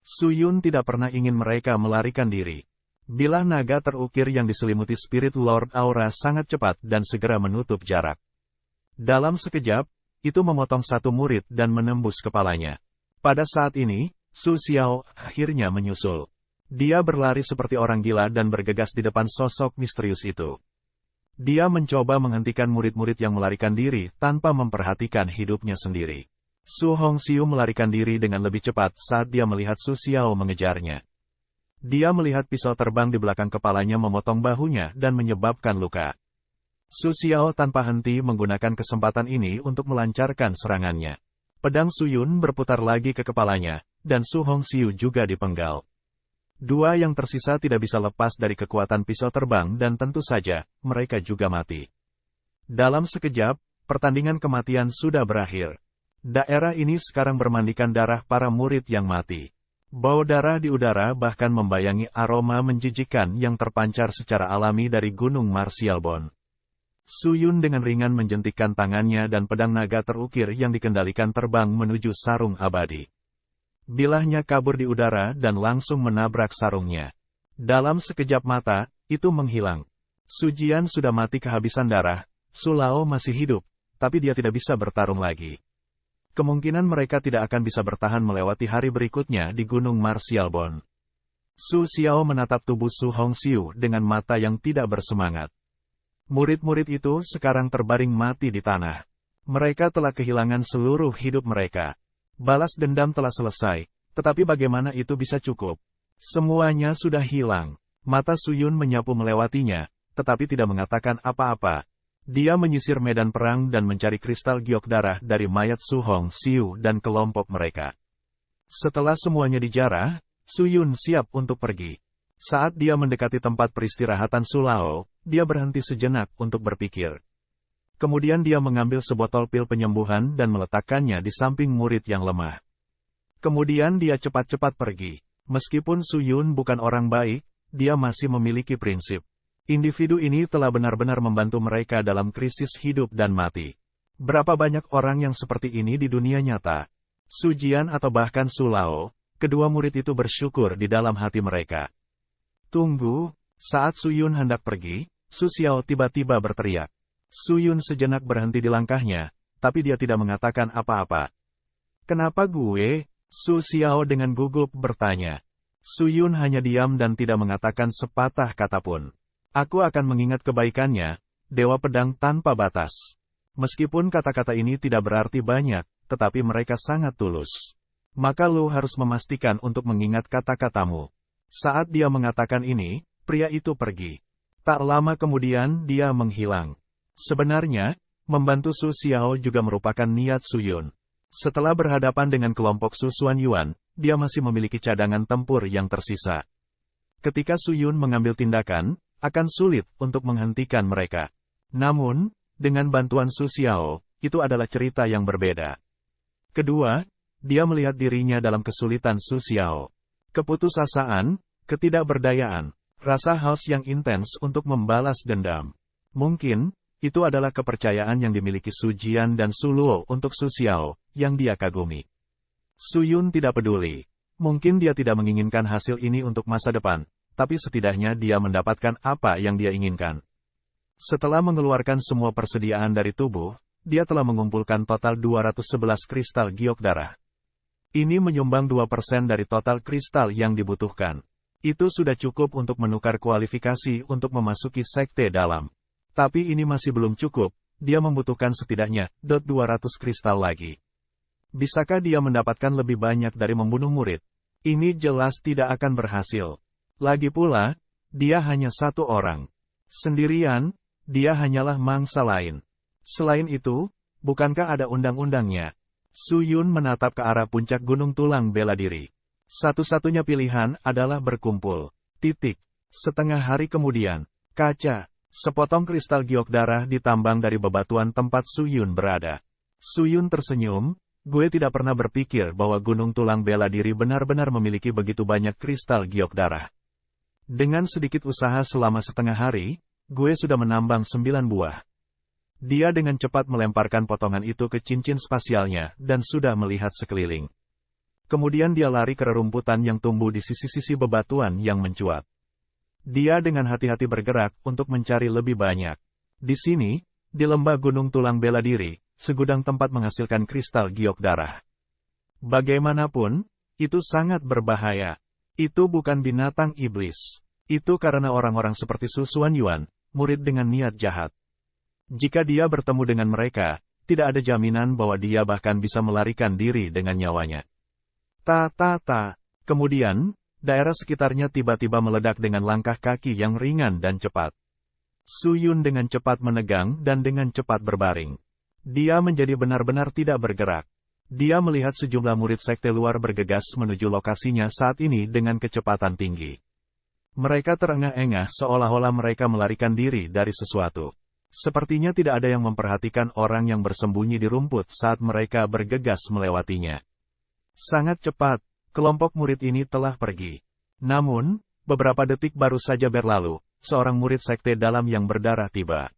Su Yun tidak pernah ingin mereka melarikan diri. Bilah naga terukir yang diselimuti Spirit Lord Aura sangat cepat dan segera menutup jarak. Dalam sekejap, itu memotong satu murid dan menembus kepalanya. Pada saat ini, Su Xiao akhirnya menyusul. Dia berlari seperti orang gila dan bergegas di depan sosok misterius itu. Dia mencoba menghentikan murid-murid yang melarikan diri tanpa memperhatikan hidupnya sendiri. Su Hongxiu melarikan diri dengan lebih cepat saat dia melihat Su Xiao mengejarnya. Dia melihat pisau terbang di belakang kepalanya memotong bahunya dan menyebabkan luka. Su Xiao tanpa henti menggunakan kesempatan ini untuk melancarkan serangannya. Pedang Su Yun berputar lagi ke kepalanya, dan Su Hongxiu juga dipenggal. Dua yang tersisa tidak bisa lepas dari kekuatan pisau terbang dan tentu saja, mereka juga mati. Dalam sekejap, pertandingan kematian sudah berakhir. Daerah ini sekarang bermandikan darah para murid yang mati. Bau darah di udara bahkan membayangi aroma menjijikan yang terpancar secara alami dari Gunung Martialbon. Su Yun dengan ringan menjentikkan tangannya dan pedang naga terukir yang dikendalikan terbang menuju sarung abadi. Bilahnya kabur di udara dan langsung menabrak sarungnya. Dalam sekejap mata, itu menghilang. Su Jian sudah mati kehabisan darah, Su Lao masih hidup, tapi dia tidak bisa bertarung lagi. Kemungkinan mereka tidak akan bisa bertahan melewati hari berikutnya di Gunung Martialbon. Su Xiao menatap tubuh Su Hongxiu dengan mata yang tidak bersemangat. Murid-murid itu sekarang terbaring mati di tanah. Mereka telah kehilangan seluruh hidup mereka. Balas dendam telah selesai, tetapi bagaimana itu bisa cukup? Semuanya sudah hilang. Mata Su Yun menyapu melewatinya, tetapi tidak mengatakan apa-apa. Dia menyisir medan perang dan mencari kristal giok darah dari mayat Su Hongxiu dan kelompok mereka. Setelah semuanya dijarah, Su Yun siap untuk pergi. Saat dia mendekati tempat peristirahatan Su Lao, dia berhenti sejenak untuk berpikir. Kemudian dia mengambil sebotol pil penyembuhan dan meletakkannya di samping murid yang lemah. Kemudian dia cepat-cepat pergi. Meskipun Su Yun bukan orang baik, dia masih memiliki prinsip. Individu ini telah benar-benar membantu mereka dalam krisis hidup dan mati. Berapa banyak orang yang seperti ini di dunia nyata? Su Jian atau bahkan Su Lao, kedua murid itu bersyukur di dalam hati mereka. Tunggu, saat Su Yun hendak pergi, Su Xiao tiba-tiba berteriak. Su Yun sejenak berhenti di langkahnya, tapi dia tidak mengatakan apa-apa. Kenapa gue? Su Xiao dengan gugup bertanya. Su Yun hanya diam dan tidak mengatakan sepatah kata pun. Aku akan mengingat kebaikannya, Dewa Pedang tanpa batas. Meskipun kata-kata ini tidak berarti banyak, tetapi mereka sangat tulus. Maka lu harus memastikan untuk mengingat kata-katamu. Saat dia mengatakan ini, pria itu pergi. Tak lama kemudian dia menghilang. Sebenarnya, membantu Su Xiao juga merupakan niat Su Yun. Setelah berhadapan dengan kelompok Su Xuanyuan, dia masih memiliki cadangan tempur yang tersisa. Ketika Su Yun mengambil tindakan, akan sulit untuk menghentikan mereka. Namun, dengan bantuan Su Xiao, itu adalah cerita yang berbeda. Kedua, dia melihat dirinya dalam kesulitan Su Xiao. Keputusasaan, ketidakberdayaan, rasa haus yang intens untuk membalas dendam. Mungkin, itu adalah kepercayaan yang dimiliki Su Jian dan Su Luo untuk Su Xiao, yang dia kagumi. Su Yun tidak peduli. Mungkin dia tidak menginginkan hasil ini untuk masa depan, tapi setidaknya dia mendapatkan apa yang dia inginkan. Setelah mengeluarkan semua persediaan dari tubuh, dia telah mengumpulkan total 211 kristal giok darah. Ini menyumbang 2% dari total kristal yang dibutuhkan. Itu sudah cukup untuk menukar kualifikasi untuk memasuki sekte dalam. Tapi ini masih belum cukup, dia membutuhkan setidaknya 200 kristal lagi. Bisakah dia mendapatkan lebih banyak dari membunuh murid? Ini jelas tidak akan berhasil. Lagi pula, dia hanya satu orang. Sendirian, dia hanyalah mangsa lain. Selain itu, bukankah ada undang-undangnya? Su Yun menatap ke arah puncak gunung tulang bela diri. Satu-satunya pilihan adalah berkumpul. Titik. Setengah hari kemudian, kaca. Sepotong kristal giok darah ditambang dari bebatuan tempat Suyun berada. Suyun tersenyum, gue tidak pernah berpikir bahwa gunung tulang bela diri benar-benar memiliki begitu banyak kristal giok darah. Dengan sedikit usaha selama setengah hari, gue sudah menambang 9 buah. Dia dengan cepat melemparkan potongan itu ke cincin spasialnya dan sudah melihat sekeliling. Kemudian dia lari ke rerumputan yang tumbuh di sisi-sisi bebatuan yang mencuat. Dia dengan hati-hati bergerak untuk mencari lebih banyak. Di sini, di lembah gunung tulang bela diri, segudang tempat menghasilkan kristal giok darah. Bagaimanapun, itu sangat berbahaya. Itu bukan binatang iblis. Itu karena orang-orang seperti Su Xuanyuan, murid dengan niat jahat. Jika dia bertemu dengan mereka, tidak ada jaminan bahwa dia bahkan bisa melarikan diri dengan nyawanya. Kemudian, daerah sekitarnya tiba-tiba meledak dengan langkah kaki yang ringan dan cepat. Suyun dengan cepat menegang dan dengan cepat berbaring. Dia menjadi benar-benar tidak bergerak. Dia melihat sejumlah murid sekte luar bergegas menuju lokasinya saat ini dengan kecepatan tinggi. Mereka terengah-engah seolah-olah mereka melarikan diri dari sesuatu. Sepertinya tidak ada yang memperhatikan orang yang bersembunyi di rumput saat mereka bergegas melewatinya. Sangat cepat, kelompok murid ini telah pergi. Namun, beberapa detik baru saja berlalu, seorang murid sekte dalam yang berdarah tiba.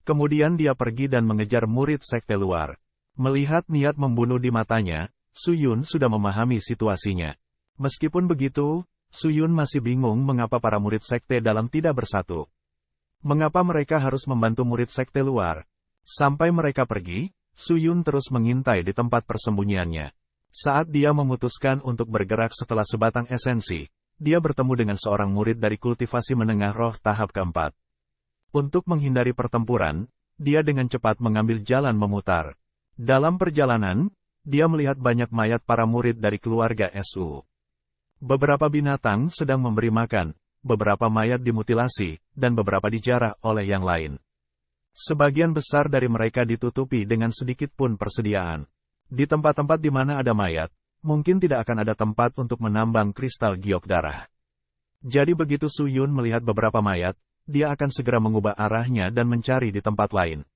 Kemudian dia pergi dan mengejar murid sekte luar. Melihat niat membunuh di matanya, Suyun sudah memahami situasinya. Meskipun begitu, Suyun masih bingung mengapa para murid sekte dalam tidak bersatu. Mengapa mereka harus membantu murid sekte luar? Sampai mereka pergi, Suyun terus mengintai di tempat persembunyiannya. Saat dia memutuskan untuk bergerak setelah sebatang esensi, dia bertemu dengan seorang murid dari kultivasi menengah roh tahap keempat. Untuk menghindari pertempuran, dia dengan cepat mengambil jalan memutar. Dalam perjalanan, dia melihat banyak mayat para murid dari keluarga Su. Beberapa binatang sedang memberi makan, beberapa mayat dimutilasi, dan beberapa dijarah oleh yang lain. Sebagian besar dari mereka ditutupi dengan sedikit pun persediaan. Di tempat-tempat di mana ada mayat, mungkin tidak akan ada tempat untuk menambang kristal giok darah. Jadi begitu Suyun melihat beberapa mayat, dia akan segera mengubah arahnya dan mencari di tempat lain.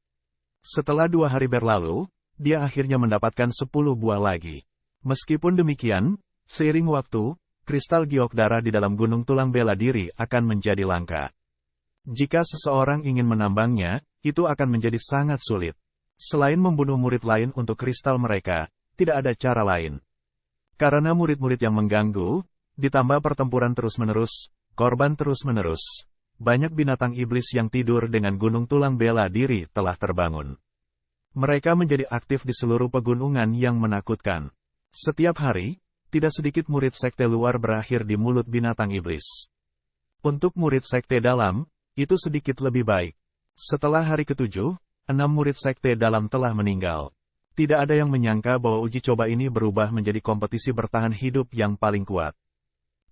Setelah 2 hari berlalu, dia akhirnya mendapatkan 10 buah lagi. Meskipun demikian, seiring waktu, kristal giok darah di dalam gunung tulang bela diri akan menjadi langka. Jika seseorang ingin menambangnya, itu akan menjadi sangat sulit. Selain membunuh murid lain untuk kristal mereka, tidak ada cara lain. Karena murid-murid yang mengganggu, ditambah pertempuran terus-menerus, korban terus-menerus, banyak binatang iblis yang tidur dengan gunung tulang bela diri telah terbangun. Mereka menjadi aktif di seluruh pegunungan yang menakutkan. Setiap hari, tidak sedikit murid sekte luar berakhir di mulut binatang iblis. Untuk murid sekte dalam, itu sedikit lebih baik. Setelah hari ke-7, 6 murid sekte dalam telah meninggal. Tidak ada yang menyangka bahwa uji coba ini berubah menjadi kompetisi bertahan hidup yang paling kuat.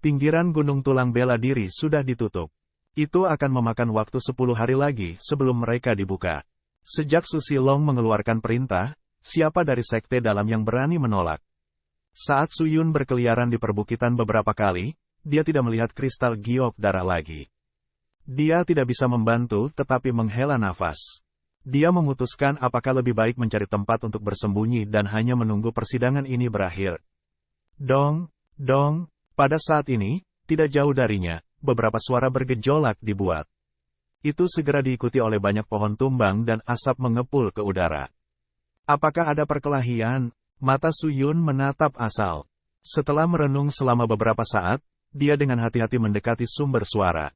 Pinggiran gunung tulang bela diri sudah ditutup. Itu akan memakan waktu 10 hari lagi sebelum mereka dibuka. Sejak Su Silong mengeluarkan perintah, siapa dari sekte dalam yang berani menolak? Saat Suyun berkeliaran di perbukitan beberapa kali, dia tidak melihat kristal giok darah lagi. Dia tidak bisa membantu tetapi menghela nafas. Dia memutuskan apakah lebih baik mencari tempat untuk bersembunyi dan hanya menunggu persidangan ini berakhir. Dong, pada saat ini, tidak jauh darinya, beberapa suara bergejolak dibuat. Itu segera diikuti oleh banyak pohon tumbang dan asap mengepul ke udara. Apakah ada perkelahian? Mata Suyun menatap asal. Setelah merenung selama beberapa saat, dia dengan hati-hati mendekati sumber suara.